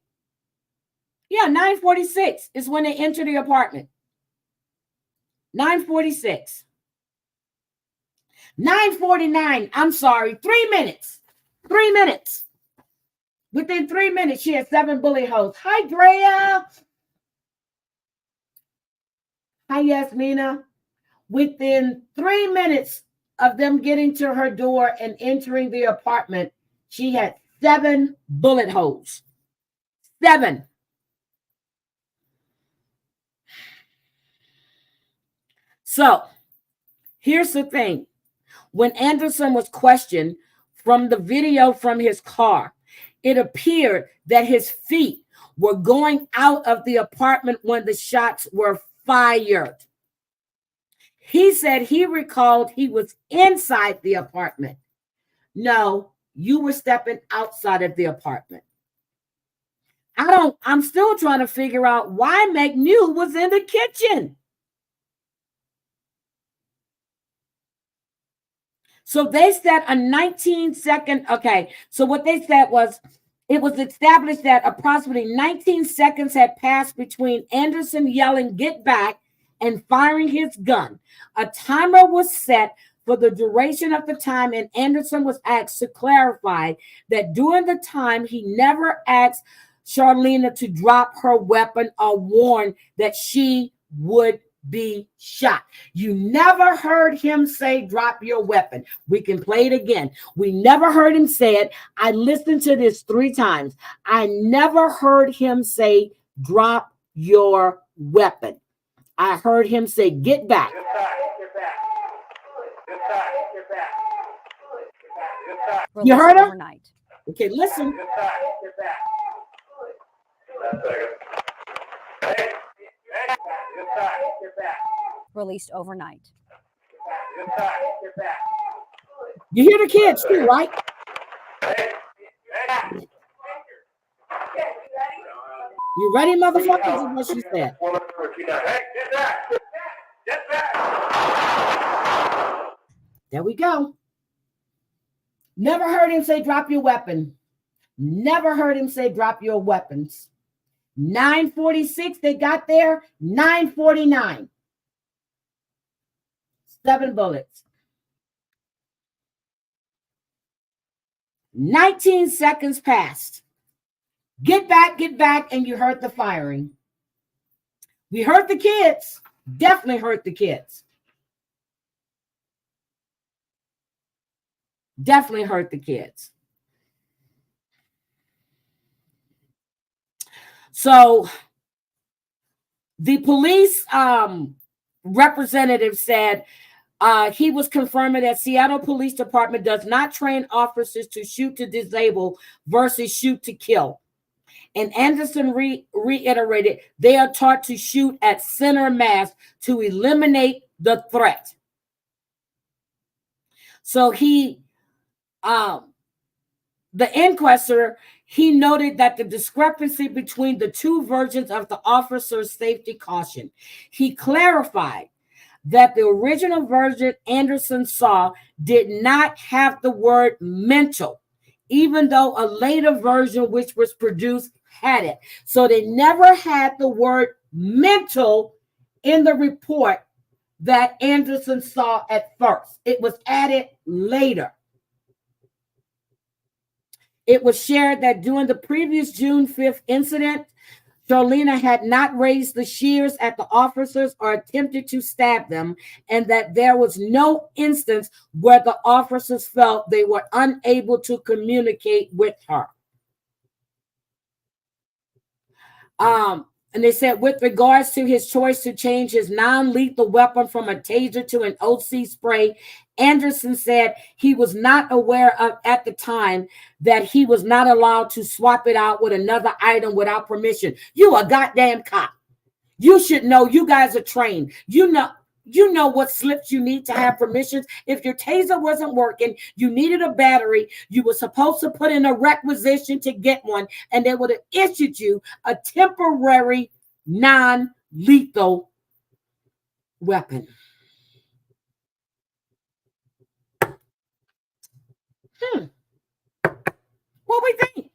Yeah, 9:46 is when they enter the apartment. 9:46. 9:49. I'm sorry. 3 minutes. 3 minutes. Within 3 minutes, she had 7 bullet holes. Hi, Drea. Hi, Yasmina. Within 3 minutes of them getting to her door and entering the apartment, she had 7 bullet holes. 7. So here's the thing. When Anderson was questioned from the video from his car, it appeared that his feet were going out of the apartment when the shots were fired. He said he recalled he was inside the apartment. No, you were stepping outside of the apartment. I'm still trying to figure out why McNew was in the kitchen. So they said a 19-second, okay. So what they said was, it was established that approximately 19 seconds had passed between Anderson yelling, "Get back," and firing his gun. A timer was set for the duration of the time, and Anderson was asked to clarify that during the time, he never asked Charleena to drop her weapon or warn that she would be shot. You never heard him say, drop your weapon. We can play it again. We never heard him say it. I listened to this 3 times. I never heard him say, drop your weapon. I heard him say, get back. Get back. Get back. Get back. Get back. Get back. Released You heard him? overnight. Okay, listen. Get back. Get back. That's second. Hey. Get back. Get back. released overnight. Get back. Get back. You hear the kids too, right? Hey. You ready, motherfuckers? Is what she said. Hey, get back. Get back. There we go. Never heard him say drop your weapon. Never heard him say drop your weapons. 9:46, they got there. 9:49. 7 bullets. 19 seconds passed. Get back, and you heard the firing. We heard the kids. Definitely heard the kids. Definitely heard the kids. So the police representative said he was confirming that Seattle Police Department does not train officers to shoot to disable versus shoot to kill. And Anderson reiterated they are taught to shoot at center mass to eliminate the threat. So the inquester, he noted that the discrepancy between the two versions of the officer's safety caution. He clarified that the original version Anderson saw did not have the word mental, even though a later version which was produced had it. So they never had the word mental in the report that Anderson saw at first. It was added later. It was shared that during the previous June 5th incident, Charleena had not raised the shears at the officers or attempted to stab them, and that there was no instance where the officers felt they were unable to communicate with her. And they said with regards to his choice to change his non-lethal weapon from a taser to an OC spray, Anderson said he was not aware of at the time that he was not allowed to swap it out with another item without permission. You a goddamn cop. You should know. You guys are trained. You know what slips you need to have permissions. If your taser wasn't working, you needed a battery, you were supposed to put in a requisition to get one, and they would have issued you a temporary non-lethal weapon. What we think?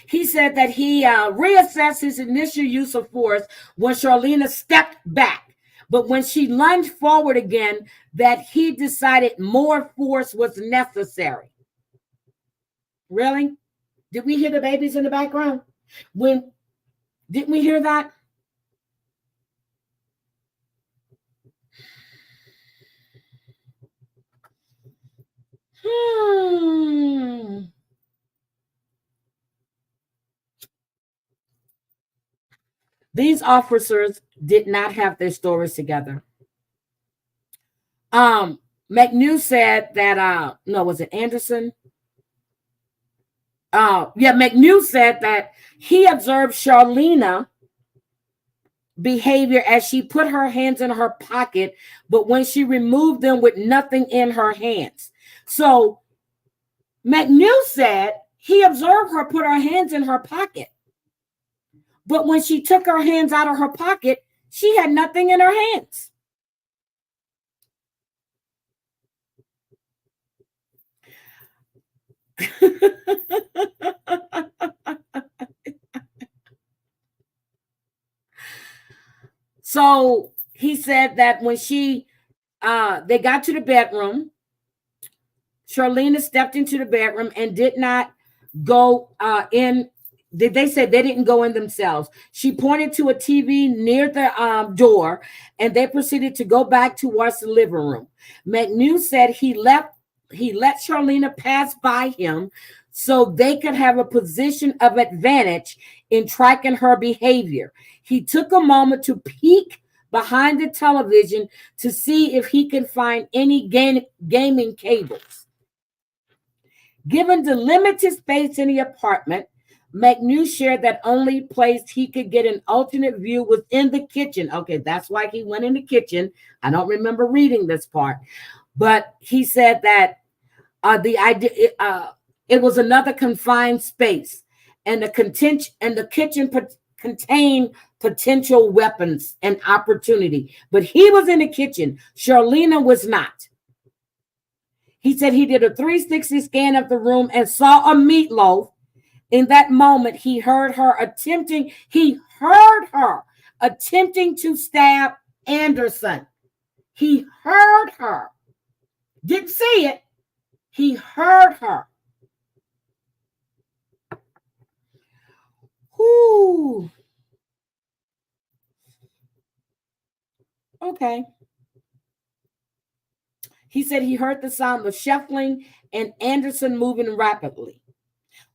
He said that he reassessed his initial use of force when Charleena stepped back. But when she lunged forward again, that he decided more force was necessary. Really? Did we hear the babies in the background? Didn't we hear that? These officers did not have their stories together. McNew said that was it Anderson? McNew said that he observed Charleena behavior as she put her hands in her pocket, but when she removed them with nothing in her hands. So McNew said he observed her put her hands in her pocket, but when she took her hands out of her pocket, she had nothing in her hands. So he said that when they got to the bedroom, Charleena stepped into the bedroom and did not go in. They said they didn't go in themselves. She pointed to a TV near the door, and they proceeded to go back towards the living room. McNew said he let Charleena pass by him so they could have a position of advantage in tracking her behavior. He took a moment to peek behind the television to see if he could find any gaming cables. Given the limited space in the apartment, McNew shared that only place he could get an alternate view was in the kitchen. Okay, that's why he went in the kitchen. I don't remember reading this part, but he said that the idea it was another confined space, and the kitchen contained potential weapons and opportunity. But he was in the kitchen. Charleena was not. He said he did a 360 scan of the room and saw a meatloaf. In that moment, he heard her attempting to stab Anderson. He heard her. Didn't see it. He heard her. Whoo. Okay. He said he heard the sound of shuffling and Anderson moving rapidly.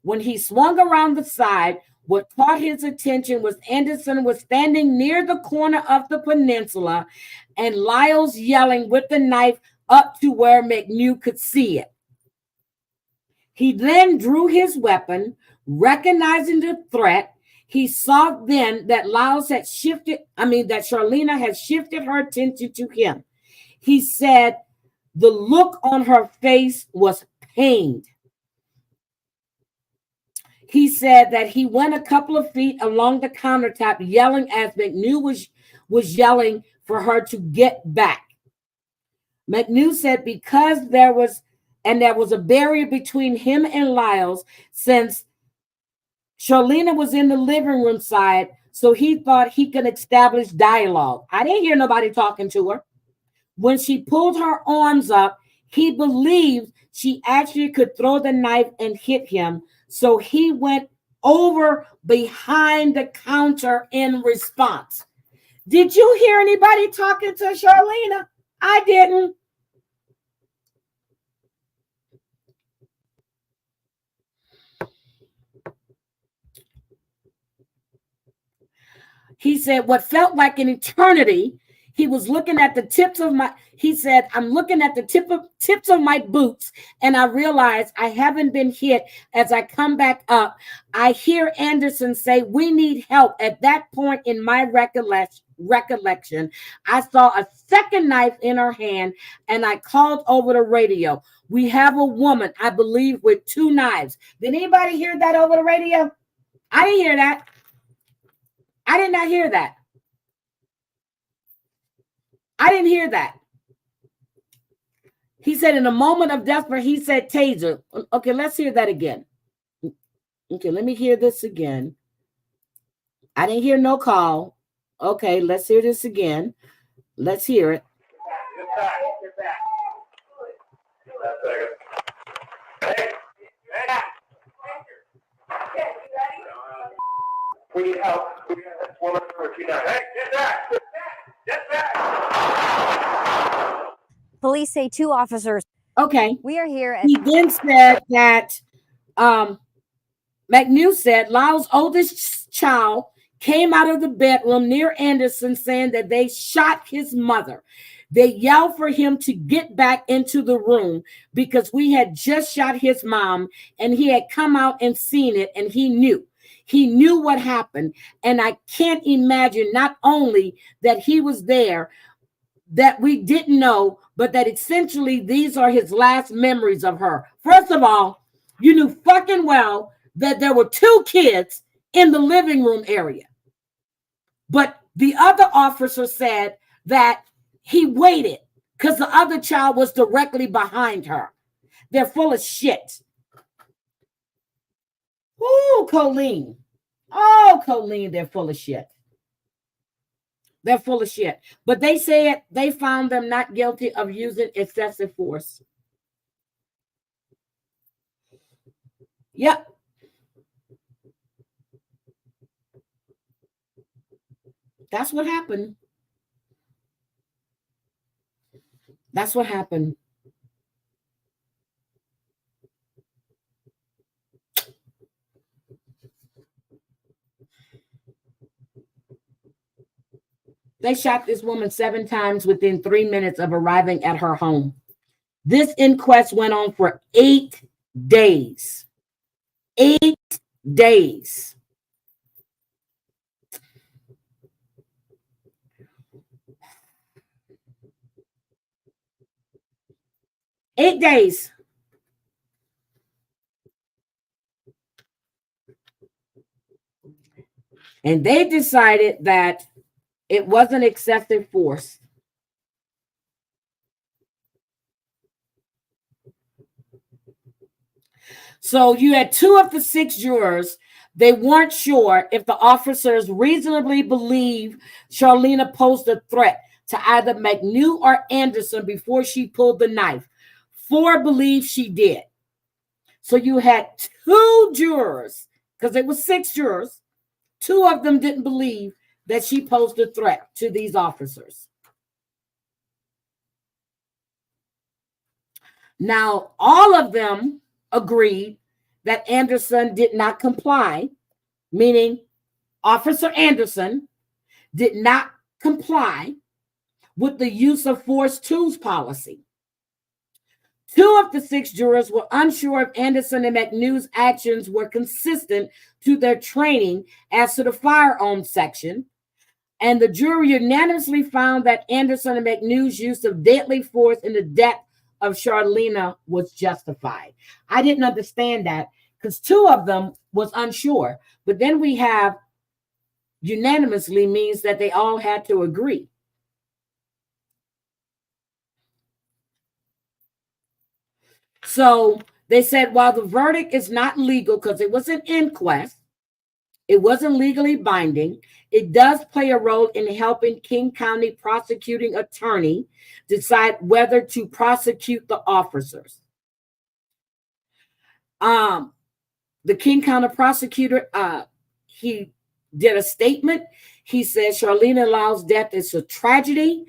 When he swung around the side, what caught his attention was Anderson was standing near the corner of the peninsula and Lyles yelling with the knife up to where McNew could see it. He then drew his weapon, recognizing the threat. He saw then that that Charleena had shifted her attention to him. He said the look on her face was pained. He said that he went a couple of feet along the countertop, yelling as McNew was yelling for her to get back. McNew said because there was a barrier between him and Lyles, since Charleena was in the living room side, so he thought he could establish dialogue. I didn't hear nobody talking to her. When she pulled her arms up, he believed she actually could throw the knife and hit him. So he went over behind the counter in response. Did you hear anybody talking to Charleena? I didn't. He said what felt like an eternity. He was looking at the tips of I'm looking at the tips of my boots, and I realized I haven't been hit. As I come back up, I hear Anderson say, "We need help." At that point in my recollection, I saw a second knife in her hand, and I called over the radio. We have a woman, I believe, with 2 knives. Did anybody hear that over the radio? I didn't hear that. I did not hear that. I didn't hear that. He said in a moment of desperation, he said taser. Okay, let's hear that again. Okay, let me hear this again. I didn't hear no call. Okay, let's hear this again. Let's hear it. Get back. We need help. We got 129. Hey, get back. Get back. Police say 2 officers. Okay. We are here. He then said that McNew said Lyle's oldest child came out of the bedroom near Anderson saying that they shot his mother. They yelled for him to get back into the room because we had just shot his mom and he had come out and seen it, and he knew. He knew what happened. And I can't imagine not only that he was there, that we didn't know, but that essentially these are his last memories of her. First of all, you knew fucking well that there were 2 kids in the living room area. But the other officer said that he waited because the other child was directly behind her. They're full of shit. Ooh, Colleen. Oh, Colleen, they're full of shit. They're full of shit. But they said they found them not guilty of using excessive force. Yep. That's what happened. That's what happened. They shot this woman 7 times within 3 minutes of arriving at her home. This inquest went on for 8 days. 8 days. Eight days. And they decided that it wasn't excessive force. So you had 2 of the 6 jurors. They weren't sure if the officers reasonably believed Charleena posed a threat to either McNew or Anderson before she pulled the knife. 4 believed she did. So you had 2 jurors, because it was 6 jurors. 2 of them didn't believe that she posed a threat to these officers. Now, all of them agreed that Anderson did not comply, meaning Officer Anderson did not comply with the use of force tools policy. 2 of the 6 jurors were unsure if Anderson and McNew's actions were consistent to their training as to the firearms section, and the jury unanimously found that Anderson and McNew's use of deadly force in the death of Charleena was justified. I didn't understand that because 2 of them was unsure, but then we have unanimously means that they all had to agree. So they said, while the verdict is not legal because it was an inquest, it wasn't legally binding, it does play a role in helping King County prosecuting attorney decide whether to prosecute the officers. The King County prosecutor, he did a statement. He said Charleena Lyles' death is a tragedy.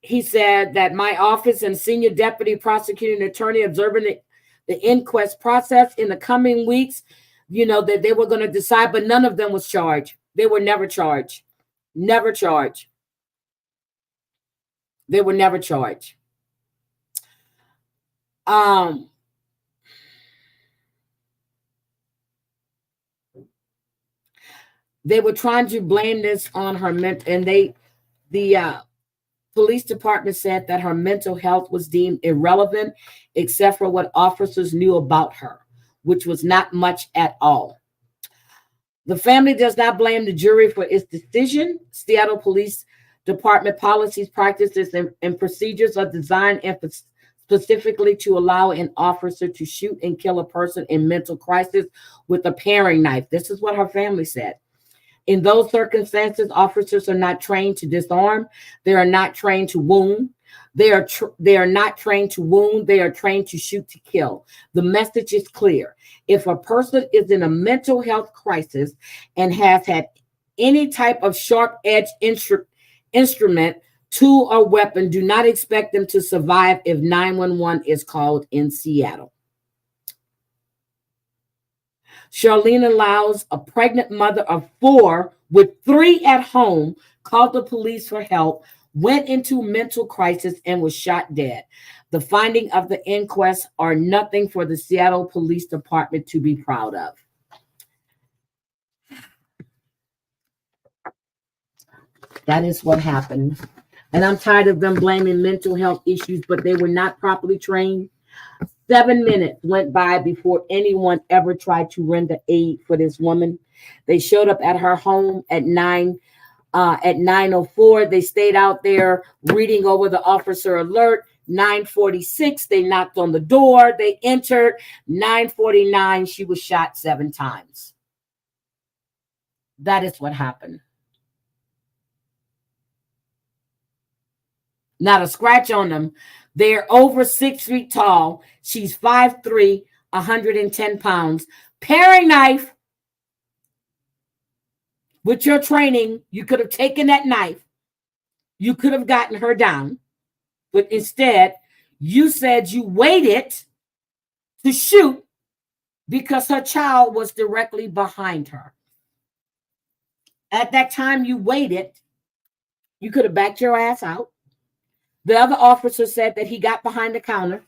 He said that my office and senior deputy prosecuting attorney observing the inquest process in the coming weeks, that they were going to decide, but none of them was charged. They were never charged. Never charged. They were never charged. They were trying to blame this on her and the police department said that her mental health was deemed irrelevant except for what officers knew about her, which was not much at all. The family does not blame the jury for its decision. Seattle Police Department policies, practices, and procedures are designed specifically to allow an officer to shoot and kill a person in mental crisis with a paring knife. This is what her family said. In those circumstances, officers are not trained to disarm. They are not trained to wound. They are not trained to wound. They are trained to shoot to kill. The message is clear. If a person is in a mental health crisis and has had any type of sharp-edged instrument, tool, or weapon, do not expect them to survive if 911 is called in Seattle. Charleena Lyles, a pregnant mother of 4 with 3 at home, called the police for help, went into mental crisis, and was shot dead. The findings of the inquest are nothing for the Seattle Police Department to be proud of. That is what happened. And I'm tired of them blaming mental health issues, but they were not properly trained. 7 minutes went by before anyone ever tried to render aid for this woman. They showed up at her home at 9:04. They stayed out there reading over the officer alert. 9:46, they knocked on the door. They entered. 9:49, she was shot 7 times. That is what happened. Not a scratch on them. They're over 6 feet tall. She's 5'3", 110 pounds. Paring knife. With your training, you could have taken that knife. You could have gotten her down. But instead, you said you waited to shoot because her child was directly behind her. At that time you waited, you could have backed your ass out. The other officer said that he got behind the counter.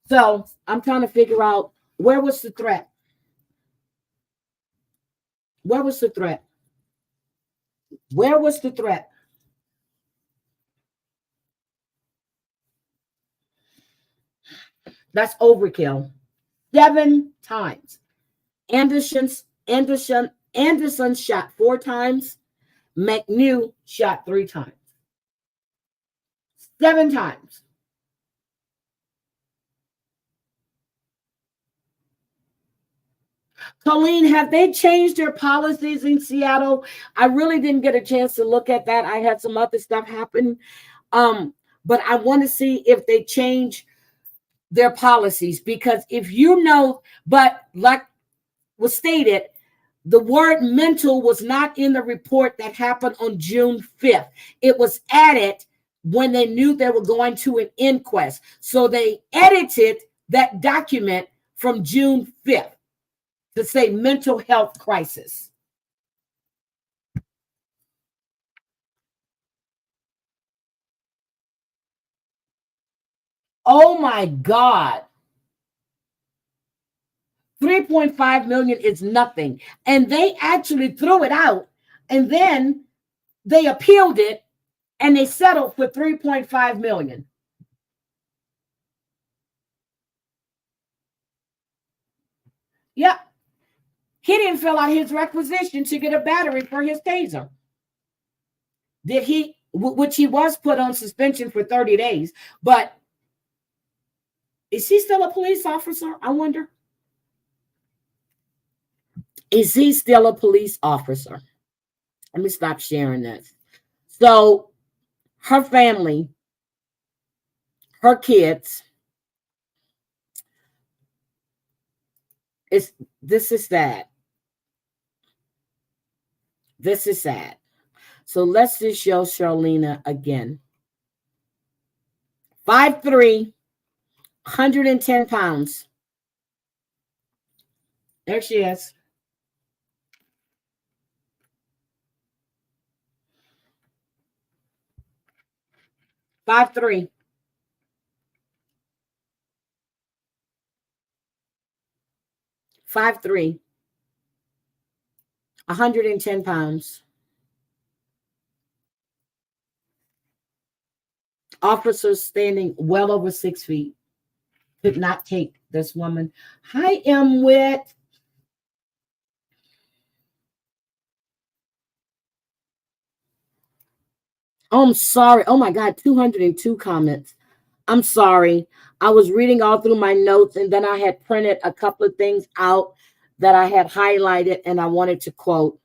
So I'm trying to figure out Where was the threat? Where was the threat? Where was the threat? That's overkill. 7 times. Anderson shot 4 times. McNew shot 3 times. 7 times. Colleen, have they changed their policies in Seattle? I really didn't get a chance to look at that. I had some other stuff happen. But I want to see if they change their policies, because if you know, but like was stated, the word mental was not in the report that happened on June 5th. It was added when they knew they were going to an inquest. So they edited that document from June 5th to say mental health crisis. Oh my God. 3.5 million is nothing. And they actually threw it out, and then they appealed it and they settled for 3.5 million. Yep. He didn't fill out his requisition to get a battery for his taser. Did he? Which he was put on suspension for 30 days. But is he still a police officer? I wonder. Is he still a police officer? Let me stop sharing this. So her family, her kids, this is sad. This is sad. So let's just show Charleena again. 5'3", 110 pounds. There she is. 5'3". 5'3", 110 pounds. Officers standing well over 6 feet could not take this woman. I am with. Oh, I'm sorry. Oh my God, 202 comments. I'm sorry. I was reading all through my notes, and then I had printed a couple of things out that I had highlighted and I wanted to quote.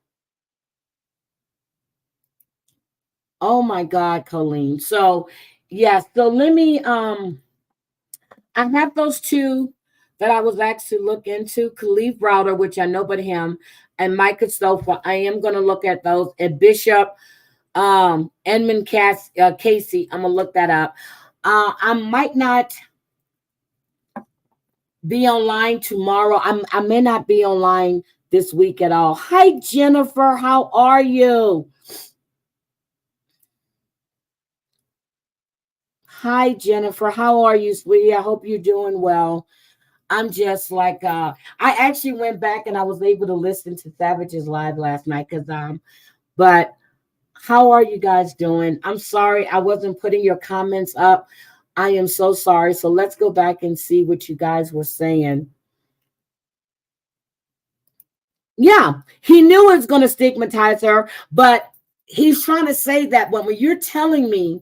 Oh my God, Colleen. So yes, so let me I have those 2 that I was asked to look into. Khalif Browder, which I know but him, and Micah Stouffer. I am going to look at those. And Bishop Edmund Casey, I'm gonna look that up. I might not be online tomorrow. I may not be online this week at all. Hi Jennifer, how are you? Hi Jennifer, how are you, sweetie? I hope you're doing well. I'm just like I actually went back and I was able to listen to Savage's live last night but how are you guys doing? I'm sorry I wasn't putting your comments up. I am so sorry. So let's go back and see what you guys were saying. Yeah, he knew it was going to stigmatize her, but he's trying to say that when you're telling me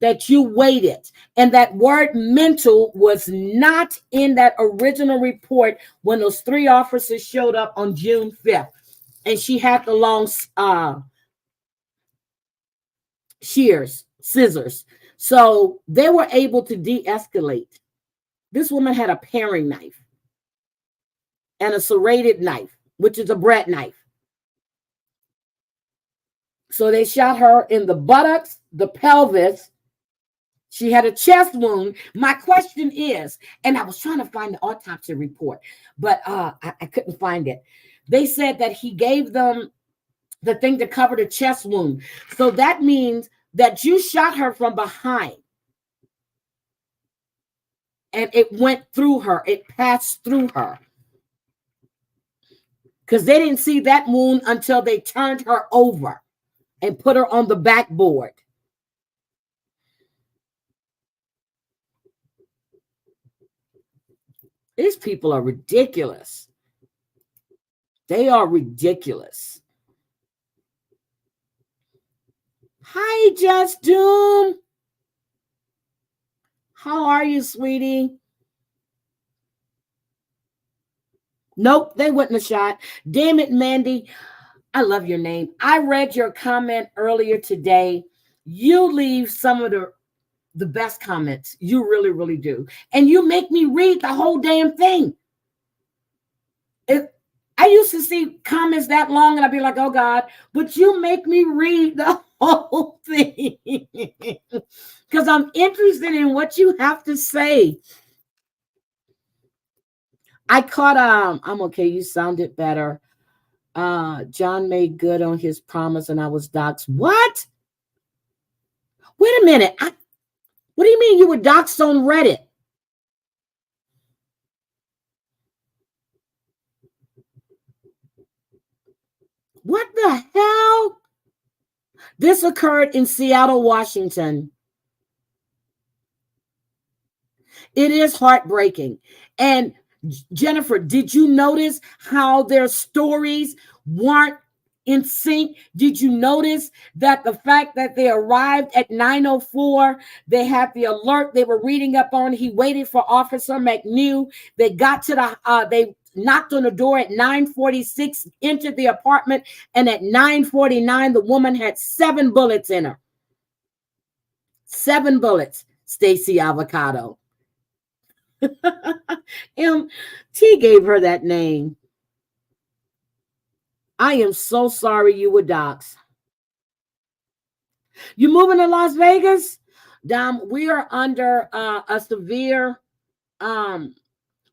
that you waited and that word mental was not in that original report when those 3 officers showed up on June 5th, and she had the long scissors. So they were able to de-escalate. This woman had a paring knife and a serrated knife, which is a bread knife. So they shot her in the buttocks, the pelvis. She had a chest wound. My question is, and I was trying to find the autopsy report, but I couldn't find it. They said that he gave them the thing to cover the chest wound. So that means that you shot her from behind. and it went through her. It passed through her. Because they didn't see that wound until they turned her over and put her on the backboard. These people are ridiculous. They are ridiculous. Hi, Just Doom. How are you, sweetie? Nope, they wouldn't have shot. Damn it, Mandy. I love your name. I read your comment earlier today. You leave some of the best comments. You really, really do. And you make me read the whole damn thing. I used to see comments that long and I'd be like, oh God, but you make me read the whole thing because I'm interested in what you have to say. I caught, I'm okay. You sounded better. John made good on his promise and I was doxxed. What? Wait a minute. What do you mean you were doxxed on Reddit? What the hell? This occurred in Seattle, Washington. It is heartbreaking. And Jennifer, did you notice how their stories weren't in sync? Did you notice that the fact that they arrived at 9:04, they had the alert they were reading up on, he waited for Officer McNew. They got to they knocked on the door at 9:46, entered the apartment, and at 9:49, the woman had 7 bullets in her. 7 bullets, Stacy Avocado. T gave her that name. I am so sorry you were doxxed. You moving to Las Vegas? We are under a severe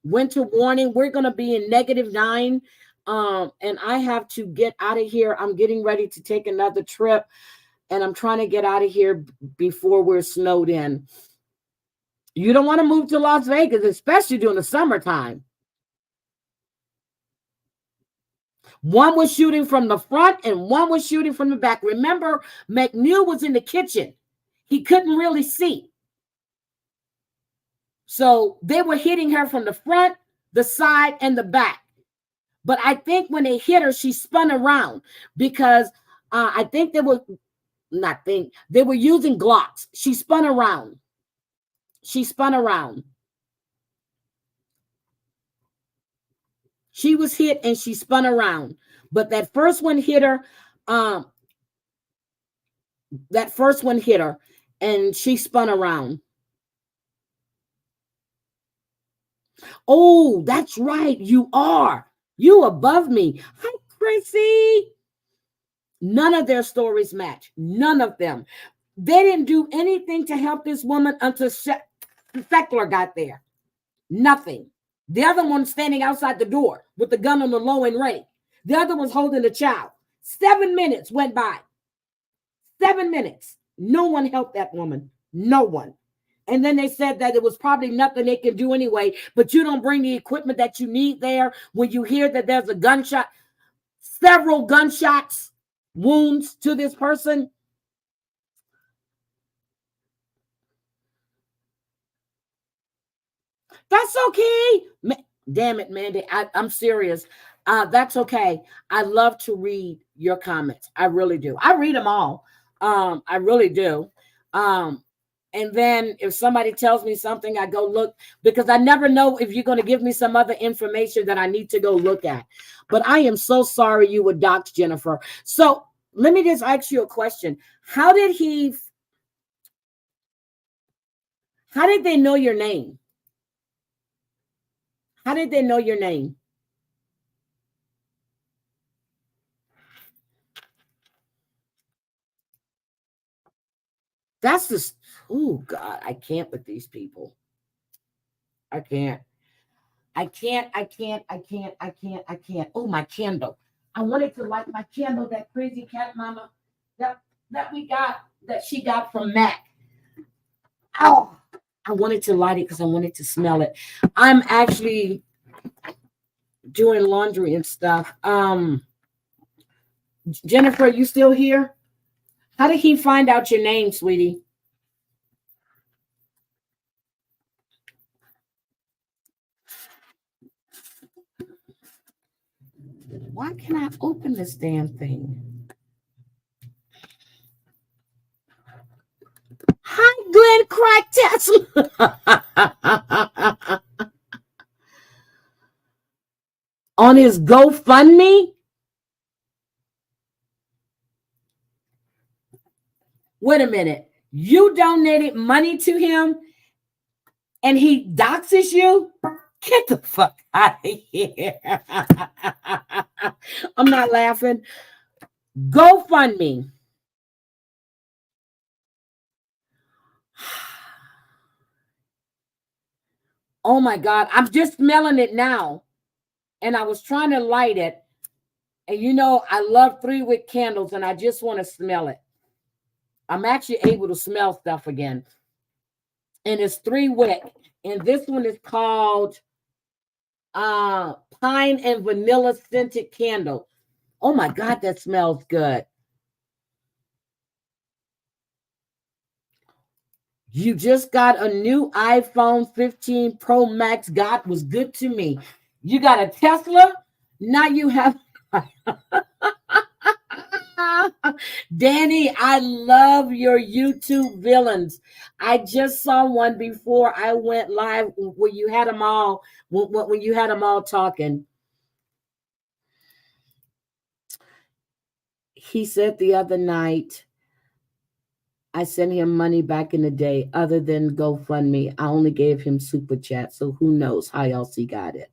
winter warning. We're going to be in -9. And I have to get out of here. I'm getting ready to take another trip. And I'm trying to get out of here before we're snowed in. You don't want to move to Las Vegas, especially during the summertime. One was shooting from the front and one was shooting from the back. Remember, McNew was in the kitchen. He couldn't really see. So they were hitting her from the front, the side, and the back. But I think when they hit her, she spun around because I think they were using Glocks. She spun around. She spun around. She was hit and she spun around. But that first one hit her. That first one hit her and she spun around. Oh, that's right. You are. You above me. Hi, Chrissy. None of their stories match. None of them. They didn't do anything to help this woman until Feckler got there. Nothing. The other one standing outside the door with the gun on the low and ray. The other one's holding the child. 7 minutes went by. 7 minutes. No one helped that woman. No one. And then they said that it was probably nothing they can do anyway, but you don't bring the equipment that you need there when you hear that there's a gunshot, several gunshots, wounds to this person. That's okay. Damn it, Mandy. I'm serious. That's okay. I love to read your comments. I really do. I read them all. I really do. And then if somebody tells me something, I go look because I never know if you're going to give me some other information that I need to go look at. But I am so sorry you were doxxed, Jennifer. So let me just ask you a question. How did they know your name? How did they know your name? That's just, oh God, I can't with these people. I can't. Oh, my candle. I wanted to light my candle, that crazy cat mama that she got from Mac. Oh, I wanted to light it because I wanted to smell it. I'm actually doing laundry and stuff. Jennifer, you still here? How did he find out your name, sweetie? Why can't I open this damn thing? Hi, Glenn Crack Tesla. On his GoFundMe? Wait a minute. You donated money to him and he doxes you? Get the fuck out of here. I'm not laughing. GoFundMe. Oh my God. I'm just smelling it now. And I was trying to light it. And you know, I love 3-wick candles and I just want to smell it. I'm actually able to smell stuff again. And it's 3-wick. And this one is called pine and vanilla scented candle. Oh my God, that smells good. You just got a new iPhone 15 Pro Max. God was good to me. You got a Tesla. Now you have... Danny, I love your YouTube villains. I just saw one before I went live where you had them all, when you had them all talking. He said the other night, I sent him money back in the day other than GoFundMe. I only gave him Super Chat, so who knows how else he got it.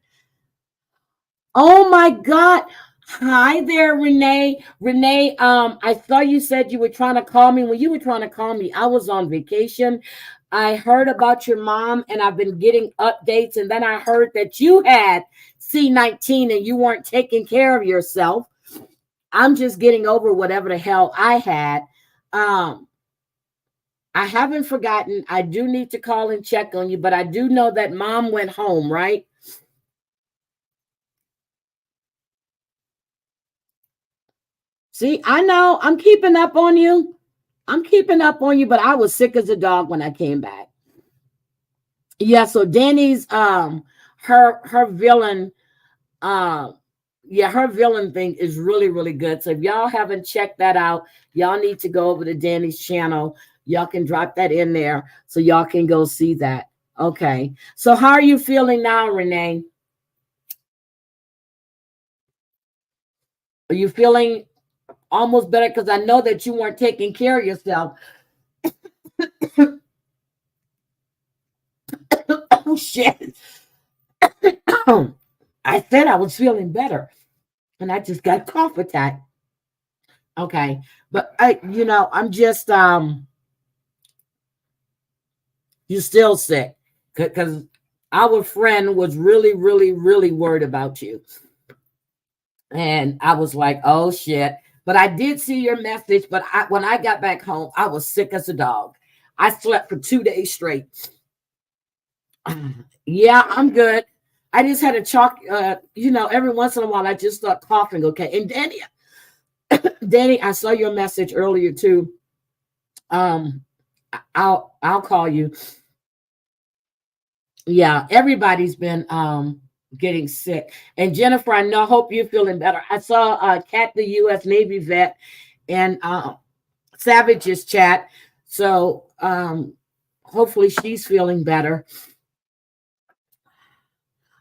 Oh my God. Hi there, Renee. Renee, I saw you said you were trying to call me. When you were trying to call me, I was on vacation. I heard about your mom and I've been getting updates. And then I heard that you had C19 and you weren't taking care of yourself. I'm just getting over whatever the hell I had. I haven't forgotten. I do need to call and check on you, but I do know that mom went home, right? See, I know I'm keeping up on you. I'm keeping up on you, but I was sick as a dog when I came back. Yeah, so Danny's her villain her villain thing is really, really good. So if y'all haven't checked that out, y'all need to go over to Danny's channel. Y'all can drop that in there so y'all can go see that. Okay. So how are you feeling now, Renee? Are you feeling almost better? Because I know that you weren't taking care of yourself. Oh, shit. I said I was feeling better. And I just got a cough attack. Okay. But I'm just you're still sick. Because our friend was really, really, really worried about you. And I was like, oh shit. But I did see your message. But when I got back home, I was sick as a dog. I slept for 2 days straight. Yeah, I'm good. I just had a chalk, every once in a while I just start coughing. Okay. And Danny, I saw your message earlier too. I'll call you. Yeah, everybody's been getting sick. And Jennifer, I hope you're feeling better. I saw Kat, the U.S. Navy vet, and Savage's chat. So hopefully she's feeling better.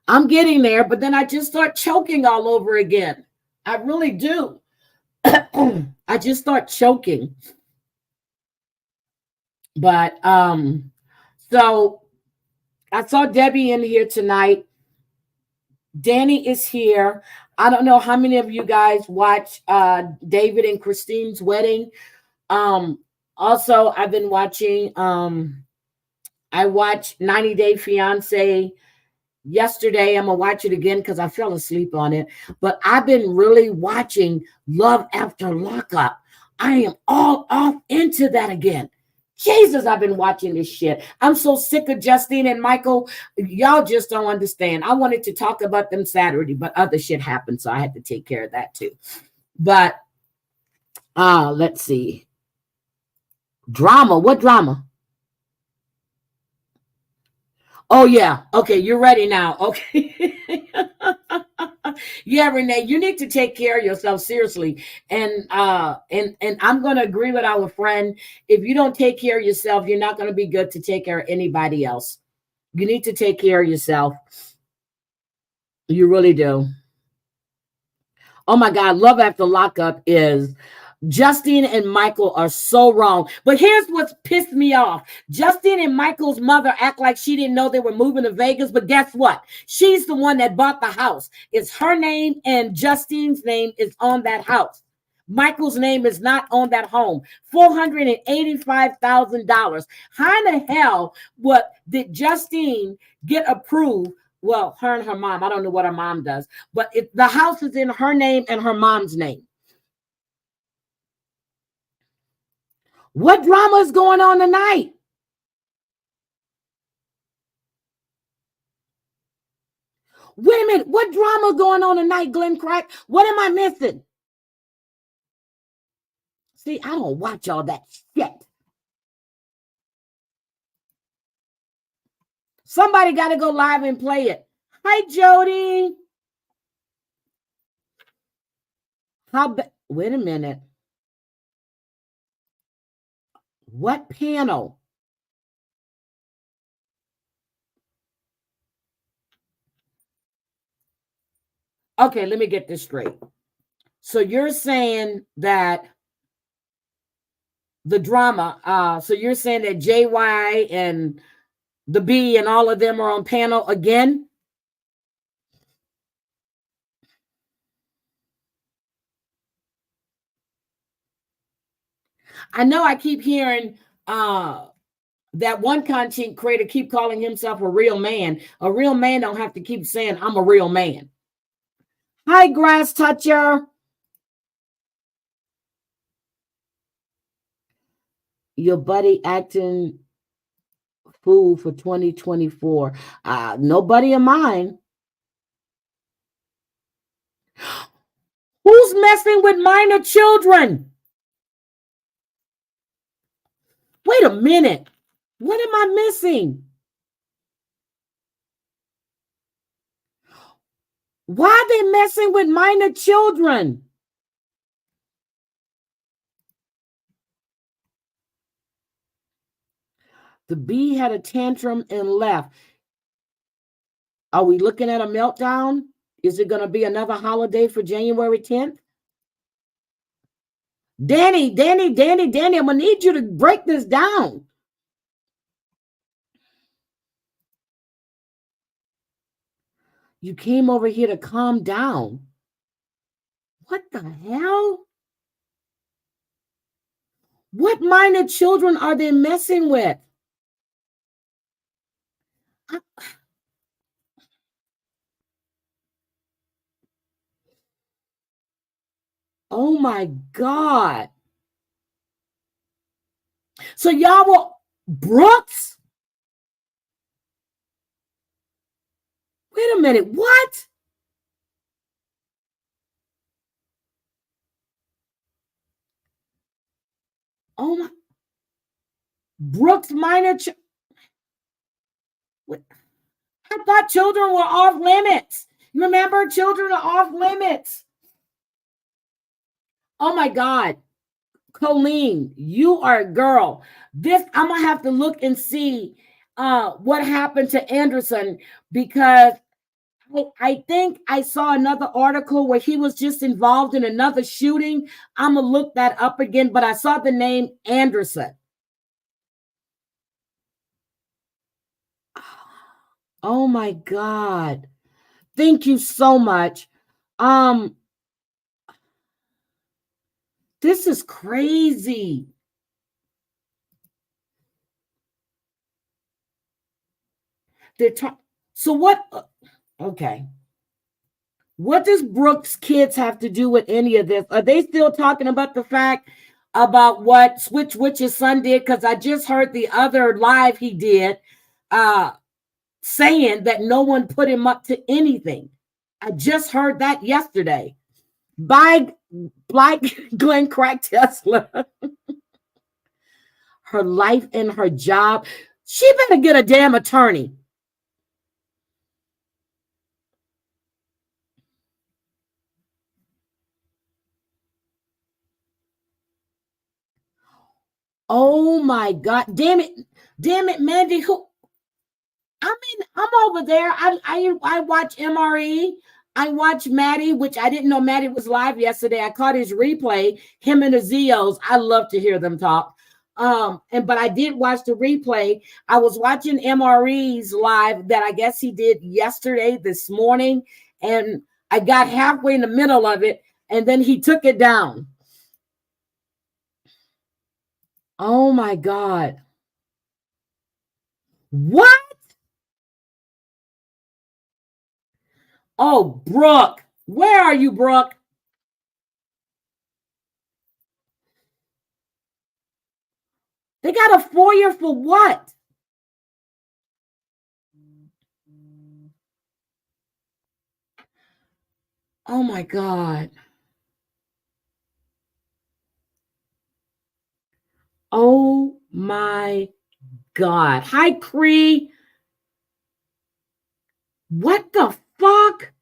I'm getting there, but then I just start choking all over again. I really do. I just start choking. But so I saw Debbie in here tonight. Danny is here. I don't know how many of you guys watch David and Christine's wedding. Also, I've been watching, I watched 90 Day Fiance yesterday. I'm going to watch it again because I fell asleep on it. But I've been really watching Love After Lockup. I am all off into that again. Jesus, I've been watching this shit. I'm so sick of Justine and Michael. Y'all just don't understand. I wanted to talk about them Saturday, but other shit happened, so I had to take care of that too. But let's see. Drama. What drama? Oh, yeah. Okay, you're ready now. Okay. Yeah, Renee, you need to take care of yourself seriously. And I'm going to agree with our friend. If you don't take care of yourself, you're not going to be good to take care of anybody else. You need to take care of yourself. You really do. Oh my God, Love After Lockup is Justine and Michael are so wrong. But here's what's pissed me off. Justine and Michael's mother act like she didn't know they were moving to Vegas. But guess what? She's the one that bought the house. It's her name and Justine's name is on that house. Michael's name is not on that home. $485,000. How in the hell did Justine get approved? Well, her and her mom. I don't know what her mom does. But the house is in her name and her mom's name. What drama is going on tonight? Wait a minute. What drama going on tonight, Glenn Crack? What am I missing? See, I don't watch all that shit. Somebody got to go live and play it. Hi, Jody. Wait a minute. What panel? Okay, let me get this straight. So you're saying that the drama, so you're saying that JY and the B and all of them are on panel again? I know I keep hearing that one content creator keep calling himself a real man. A real man don't have to keep saying, I'm a real man. Hi, Grass Toucher. Your buddy acting fool for 2024. Nobody of mine. Who's messing with minor children? Wait a minute. What am I missing? Why are they messing with minor children? The bee had a tantrum and left. Are we looking at a meltdown? Is it going to be another holiday for January 10th? Danny, I'm going to need you to break this down. You came over here to calm down. What the hell? What minor children are they messing with? Oh my God. So y'all were Brooks? Wait a minute. What? Oh my. Brooks minor. I thought children were off limits. Remember, children are off limits. Oh my God. Colleen, you are a girl. I'm gonna have to look and see what happened to Anderson, because I think I saw another article where he was just involved in another shooting. I'm gonna look that up again, but I saw the name Anderson. Oh my God. Thank you so much. This is crazy. So what? Okay. What does Brooks' kids have to do with any of this? Are they still talking about the fact about what Switch Witch's son did, because I just heard the other live he did saying that no one put him up to anything. I just heard that yesterday by Black Glenn Crack Tesla. Her life and her job. She better get a damn attorney. Oh my God. Damn it, Mandy. Who I'm over there. I watch MRE. I watch Maddie, which I didn't know Maddie was live yesterday. I caught his replay, him and the Zios. I love to hear them talk. But I did watch the replay. I was watching MRE's live that I guess he did yesterday, this morning, and I got halfway in the middle of it, and then he took it down. Oh my God. What? Oh, Brooke. Where are you, Brooke? They got a FOIA for what? Oh my God. Oh my God. Hi, Cree. What the fuck?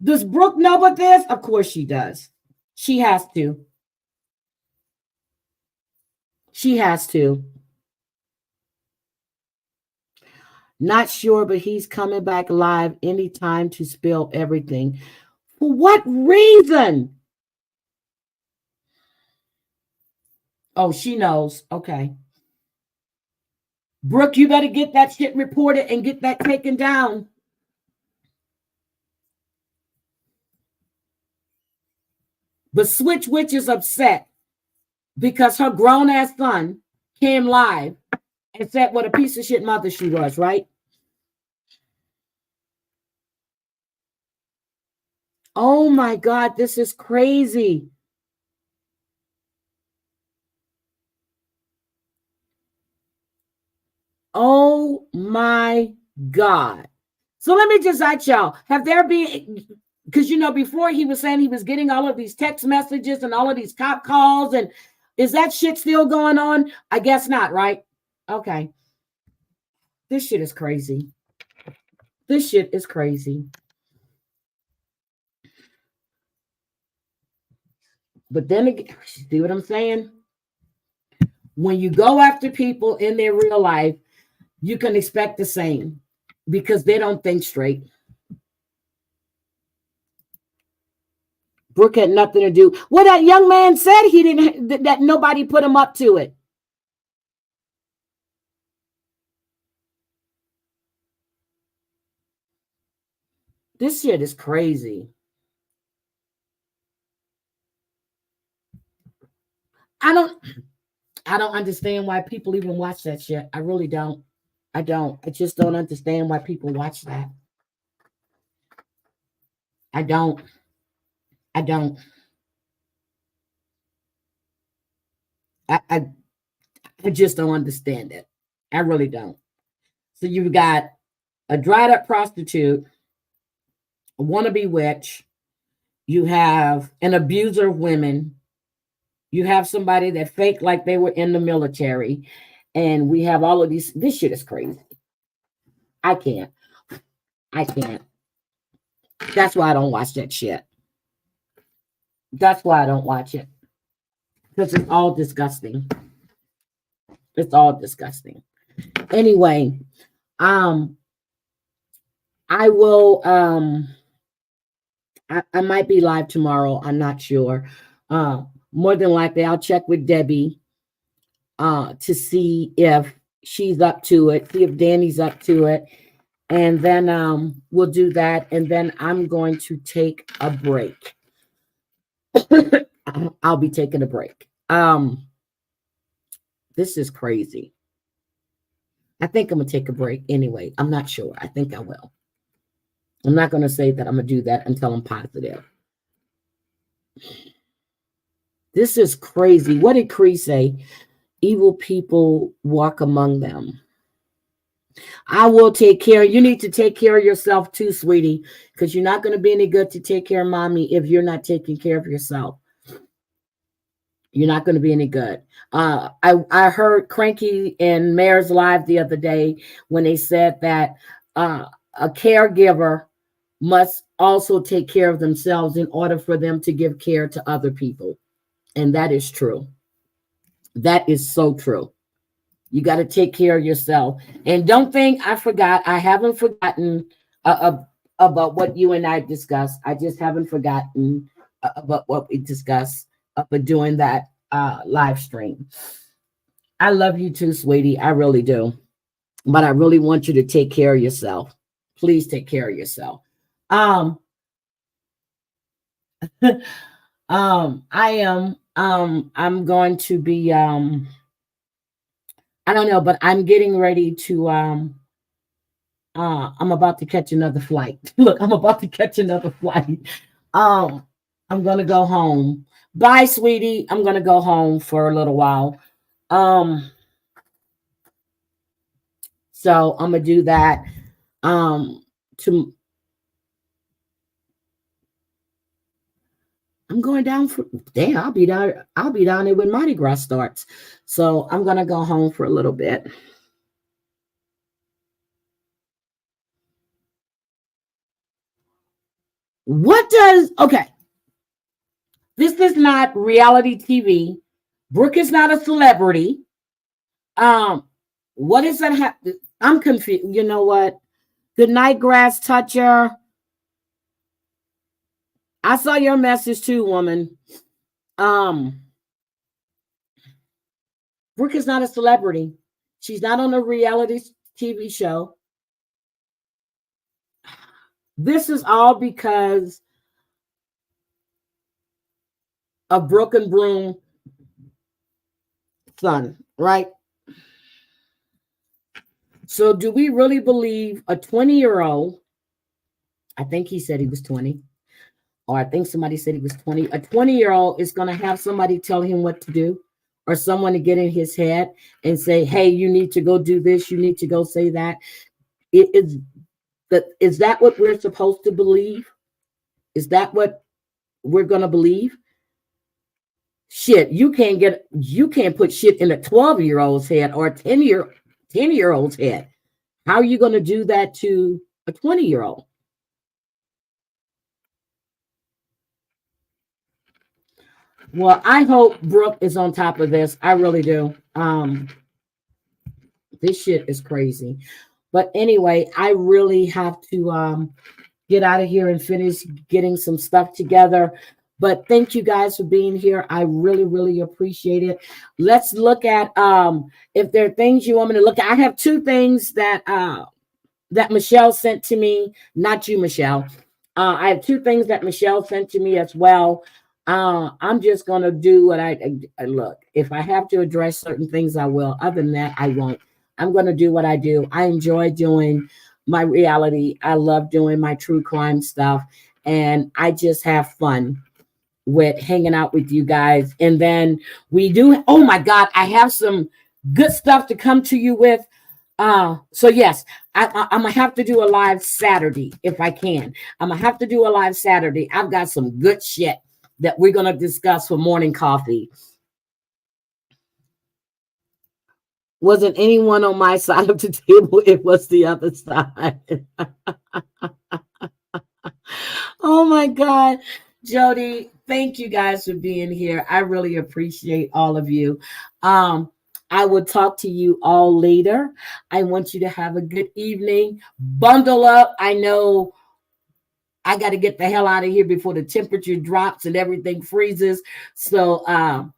Does Brooke know about this? Of course she does. She has to. She has to. Not sure, but he's coming back live anytime to spill everything. For what reason? Oh, she knows. Okay. Brooke, you better get that shit reported and get that taken down. But Switch Witch is upset because her grown-ass son came live and said what a piece of shit mother she was, right? Oh my God, this is crazy. Oh my God. So let me just ask y'all, have there been, because before he was saying he was getting all of these text messages and all of these cop calls, and is that shit still going on? I guess not, right? Okay. This shit is crazy. This shit is crazy. But then again, see what I'm saying? When you go after people in their real life, you can expect the same because they don't think straight. Brooke had nothing to do. Well, that young man said he didn't, that nobody put him up to it. This shit is crazy. I don't understand why people even watch that shit. I really don't. I just don't understand why people watch that. I don't. I just don't understand it. I really don't. So you've got a dried up prostitute, a wannabe witch. You have an abuser of women. You have somebody that faked like they were in the military. And we have all of these. This shit is crazy. I can't. That's why I don't watch that shit. That's why I don't watch it. Because it's all disgusting. It's all disgusting. Anyway, I will I might be live tomorrow. I'm not sure. More than likely I'll check with Debbie to see if she's up to it, see if Danny's up to it. And then we'll do that. And then I'm going to take a break. I'll be taking a break. This is crazy. I think I'm going to take a break anyway. I'm not sure. I think I will. I'm not going to say that I'm going to do that until I'm positive. This is crazy. What did Cree say? Evil people walk among them. I will take care. You need to take care of yourself too, sweetie, because you're not going to be any good to take care of mommy if you're not taking care of yourself. You're not going to be any good. I heard Cranky and Mayor's Live the other day when they said that a caregiver must also take care of themselves in order for them to give care to other people. And that is true. That is so true. You got to take care of yourself. And don't think I forgot. I haven't forgotten about what you and I discussed. I just haven't forgotten about what we discussed for doing that live stream. I love you too, sweetie. I really do. But I really want you to take care of yourself. Please take care of yourself. I'm going to be I don't know, but I'm getting ready to I'm about to catch another flight. Look, I'm about to catch another flight. I'm gonna go home. Bye, sweetie. I'm gonna go home for a little while. So I'm gonna do that. To I'm going down for damn, I'll be down there when Mardi Gras starts. So I'm gonna go home for a little bit. What does okay? This is not reality TV. Brooke is not a celebrity. What does that have? I'm confused. You know what? Good night, grass toucher. I saw your message too, woman. Brooke is not a celebrity. She's not on a reality TV show. This is all because of Broken Broom son, right? So do we really believe a 20-year-old, I think he said he was 20, or I think somebody said he was 20, a 20-year-old is going to have somebody tell him what to do, or someone to get in his head and say, hey, you need to go do this, you need to go say that. Is that what we're supposed to believe? Is that what we're going to believe? Shit, you can't put shit in a 12-year-old's head or a 10-year-old's head. How are you going to do that to a 20-year-old? Well, I hope Brooke is on top of this. I really do. This shit is crazy. But anyway, I really have to get out of here and finish getting some stuff together. But thank you guys for being here. I really, really appreciate it. Let's look at if there are things you want me to look at. I have two things that Michelle sent to me. Not you, Michelle. I have two things that Michelle sent to me as well. I'm just gonna do what I look. If I have to address certain things, I will. Other than that, I won't. I'm gonna do what I do. I enjoy doing my reality. I love doing my true crime stuff, and I just have fun with hanging out with you guys. And then we do. Oh my God, I have some good stuff to come to you with. So yes, I'm gonna have to do a live Saturday if I can. I'm gonna have to do a live Saturday. I've got some good shit that we're gonna discuss for morning coffee. Wasn't anyone on my side of the table? It was the other side. Oh my God, Jody, thank you guys for being here. I really appreciate all of you. I will talk to you all later. I want you to have a good evening. Bundle up. I know I got to get the hell out of here before the temperature drops and everything freezes. So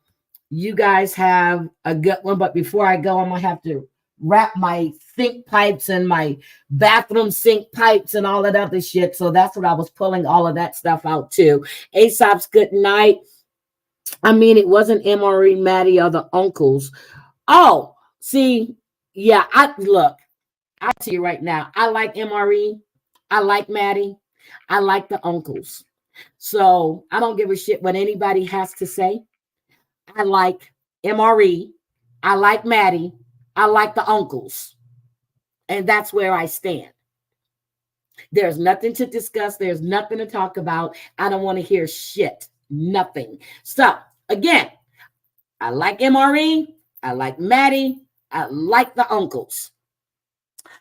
you guys have a good one. But before I go, I'm going to have to wrap my sink pipes and my bathroom sink pipes and all that other shit. So that's what I was pulling all of that stuff out too. Aesop's good night. I mean, it wasn't MRE, Maddie, or the uncles. Oh, see, yeah, I'll tell you right now, I like MRE, I like Maddie, I like the uncles. So I don't give a shit what anybody has to say. I like MRE. I like Maddie. I like the uncles. And that's where I stand. There's nothing to discuss. There's nothing to talk about. I don't want to hear shit. Nothing. So again, I like MRE. I like Maddie. I like the uncles.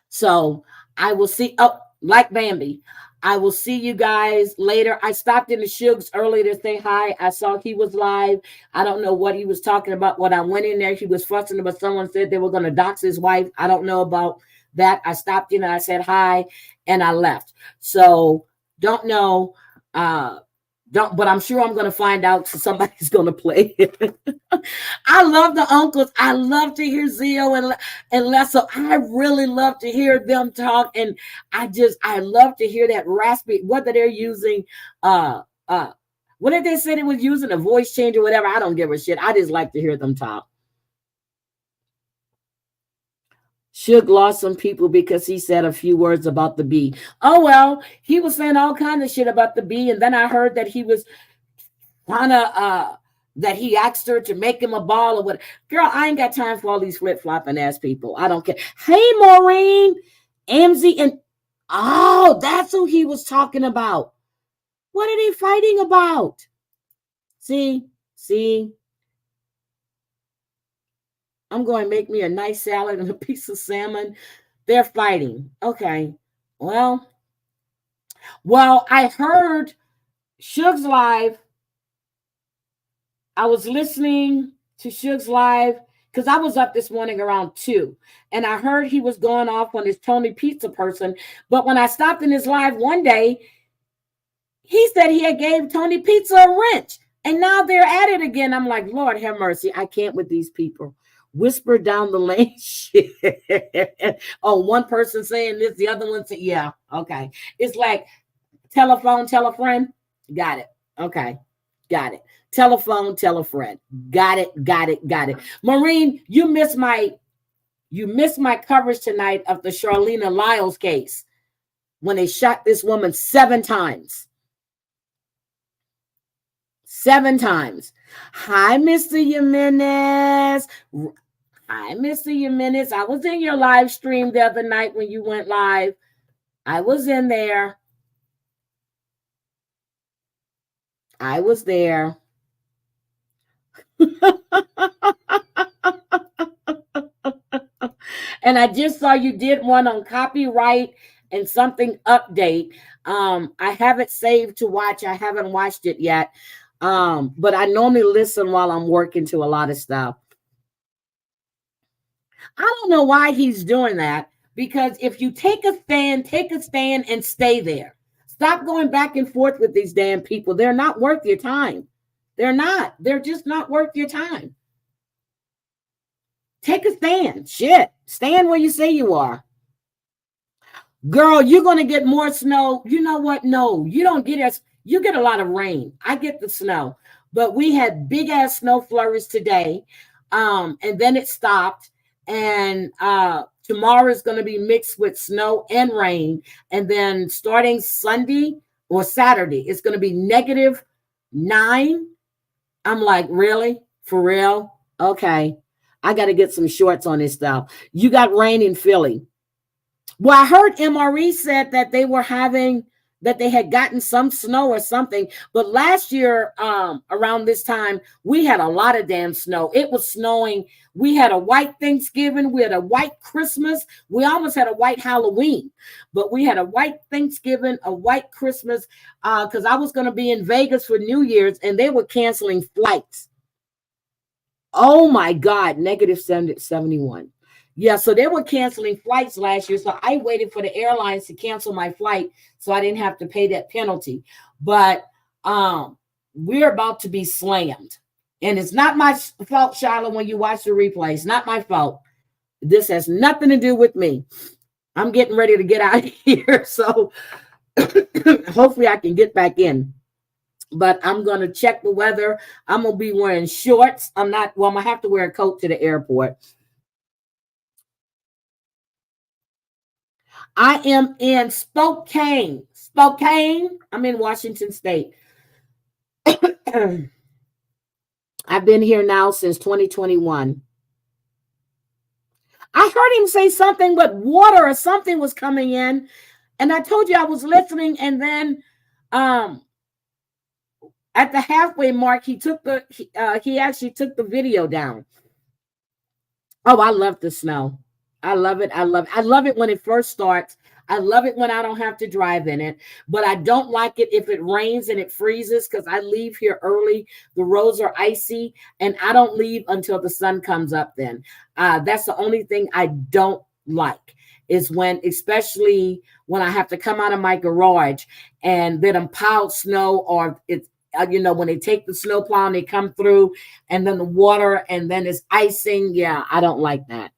So I will see. Oh, like Bambi. I will see you guys later. I stopped in the Shugs early to say hi. I saw he was live. I don't know what he was talking about. When I went in there, he was fussing about someone said they were going to dox his wife. I don't know about that. I stopped in and I said hi and I left. So don't know. But I'm sure I'm going to find out. So somebody's going to play. I love the uncles. I love to hear Zio and Lesso. I really love to hear them talk. And I love to hear that raspy, whether they're using, what did they say they was using, a voice change or whatever? I don't give a shit. I just like to hear them talk. Suge lost some people because he said a few words about the bee. Oh, well, he was saying all kinds of shit about the bee. And then I heard that he was kind of, that he asked her to make him a ball or what. Girl, I ain't got time for all these flip-flopping ass people. I don't care. Hey, Maureen, Amzy, and oh, that's who he was talking about. What are they fighting about? See, I'm going to make me a nice salad and a piece of salmon. They're fighting. Okay. Well, I heard Suge's live. I was listening to Suge's live because I was up this morning around 2, and I heard he was going off on his Tony Pizza person. But when I stopped in his live one day, he said he had gave Tony Pizza a wrench, and now they're at it again. I'm like, Lord have mercy. I can't with these people. Whisper down the lane shit. Oh, one person saying this, the other one saying, yeah, okay. It's like telephone, tell a friend. Got it. Okay. Got it. Telephone, tell a friend. Got it. Maureen, you missed my coverage tonight of the Charleena Lyles case when they shot this woman 7 times. 7 times. Hi, Mr. Jimenez. Hi, Mr. Jimenez. I was in your live stream the other night when you went live. I was in there. I was there. And I just saw you did one on copyright and something update. I have it saved to watch. I haven't watched it yet. But I normally listen while I'm working to a lot of stuff. I don't know why he's doing that, because if you take a stand and stay there. Stop going back and forth with these damn people. They're not worth your time. They're not. They're just not worth your time. Take a stand. Shit. Stand where you say you are. Girl, you're going to get more snow. You know what? No, you don't get it. You get a lot of rain. I get the snow. But we had big ass snow flurries today. And then it stopped. And tomorrow is going to be mixed with snow and rain. And then starting Sunday or Saturday, it's going to be -9. I'm like, really? For real? Okay. I got to get some shorts on this stuff. You got rain in Philly. Well, I heard MRE said that they had gotten some snow or something. But last year, around this time, we had a lot of damn snow. It was snowing. We had a white Thanksgiving. We had a white Christmas. We almost had a white Halloween. But we had a white Thanksgiving, a white Christmas, because I was going to be in Vegas for New Year's, and they were canceling flights. Oh, my God, -71. Yeah, so they were canceling flights last year. So I waited for the airlines to cancel my flight so I didn't have to pay that penalty. But we're about to be slammed. And it's not my fault, Charlotte, when you watch the replay. It's not my fault. This has nothing to do with me. I'm getting ready to get out of here. So hopefully I can get back in. But I'm going to check the weather. I'm going to be wearing shorts. I'm going to have to wear a coat to the airport. I am in Spokane. I'm in Washington State. I've been here now since 2021. I heard him say something, but water or something was coming in. And I told you I was listening. And then at the halfway mark, he actually took the video down. Oh, I love the snow. I love it. I love it when it first starts. I love it when I don't have to drive in it, but I don't like it if it rains and it freezes because I leave here early. The roads are icy and I don't leave until the sun comes up then. That's the only thing I don't like is when, especially when I have to come out of my garage and then I'm piled snow or it's, when they take the snow plow and they come through and then the water and then it's icing. Yeah, I don't like that.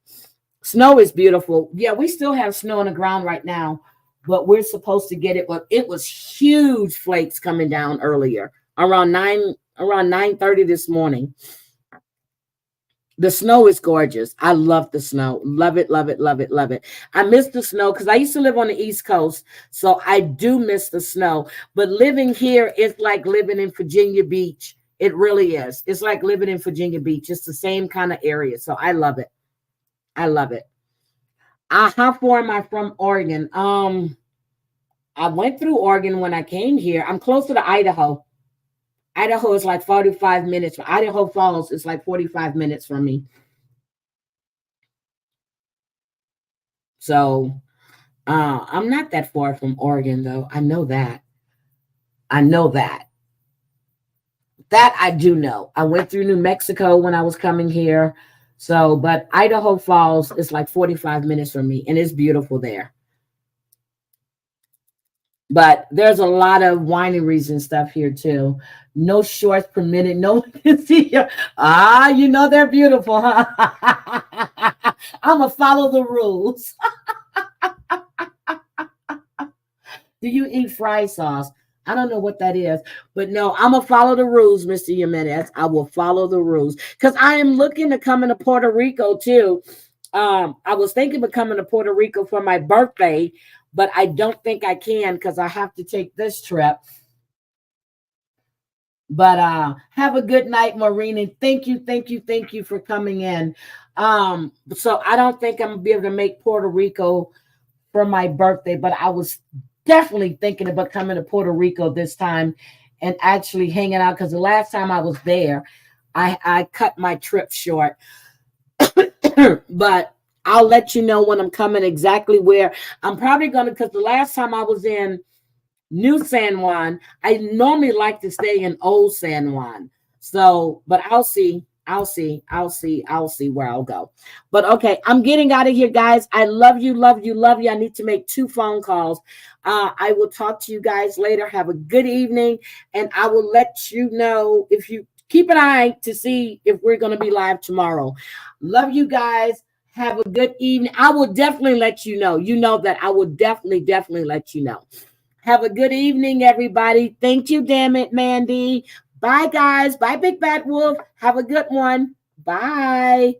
Snow is beautiful. Yeah, we still have snow on the ground right now, but we're supposed to get it. But it was huge flakes coming down earlier around 9:30 this morning. The snow is gorgeous. I love the snow. Love it, love it, love it, love it. I miss the snow because I used to live on the East Coast, so I do miss the snow. But living here is like living in Virginia Beach. It really is. It's like living in Virginia Beach. It's the same kind of area, so I love it. I love it. How far am I from Oregon? I went through Oregon when I came here. I'm closer to Idaho. Idaho is like 45 minutes. Idaho Falls is like 45 minutes from me. So I'm not that far from Oregon, though. I know that. I know that. That I do know. I went through New Mexico when I was coming here. So, but Idaho Falls is like 45 minutes from me, and it's beautiful there. But there's a lot of wineries and stuff here too. No shorts permitted. No one can see you. They're beautiful, huh? I'm gonna follow the rules. Do you eat fry sauce? I don't know what that is, but no, I'm gonna follow the rules, Mr. Jimenez. I will follow the rules because I am looking to come into Puerto Rico too. I was thinking of coming to Puerto Rico for my birthday, but I don't think I can because I have to take this trip. But have a good night, Maureen, and thank you for coming in. So I don't think I'm gonna be able to make Puerto Rico for my birthday, but I was definitely thinking about coming to Puerto Rico this time and actually hanging out because the last time I was there, I cut my trip short. But I'll let you know when I'm coming exactly where. I'm probably going to, because the last time I was in New San Juan, I normally like to stay in Old San Juan. So, but I'll see where I'll go. But okay, I'm getting out of here, guys. I love you. I need to make 2 phone calls. I will talk to you guys later. Have a good evening, and I will let you know if you keep an eye to see if we're going to be live tomorrow. Love you guys. Have a good evening. I will definitely let you know. You know that I will definitely let you know. Have a good evening, everybody. Thank you, damn it, Mandy. Bye, guys. Bye, Big Bad Wolf. Have a good one. Bye.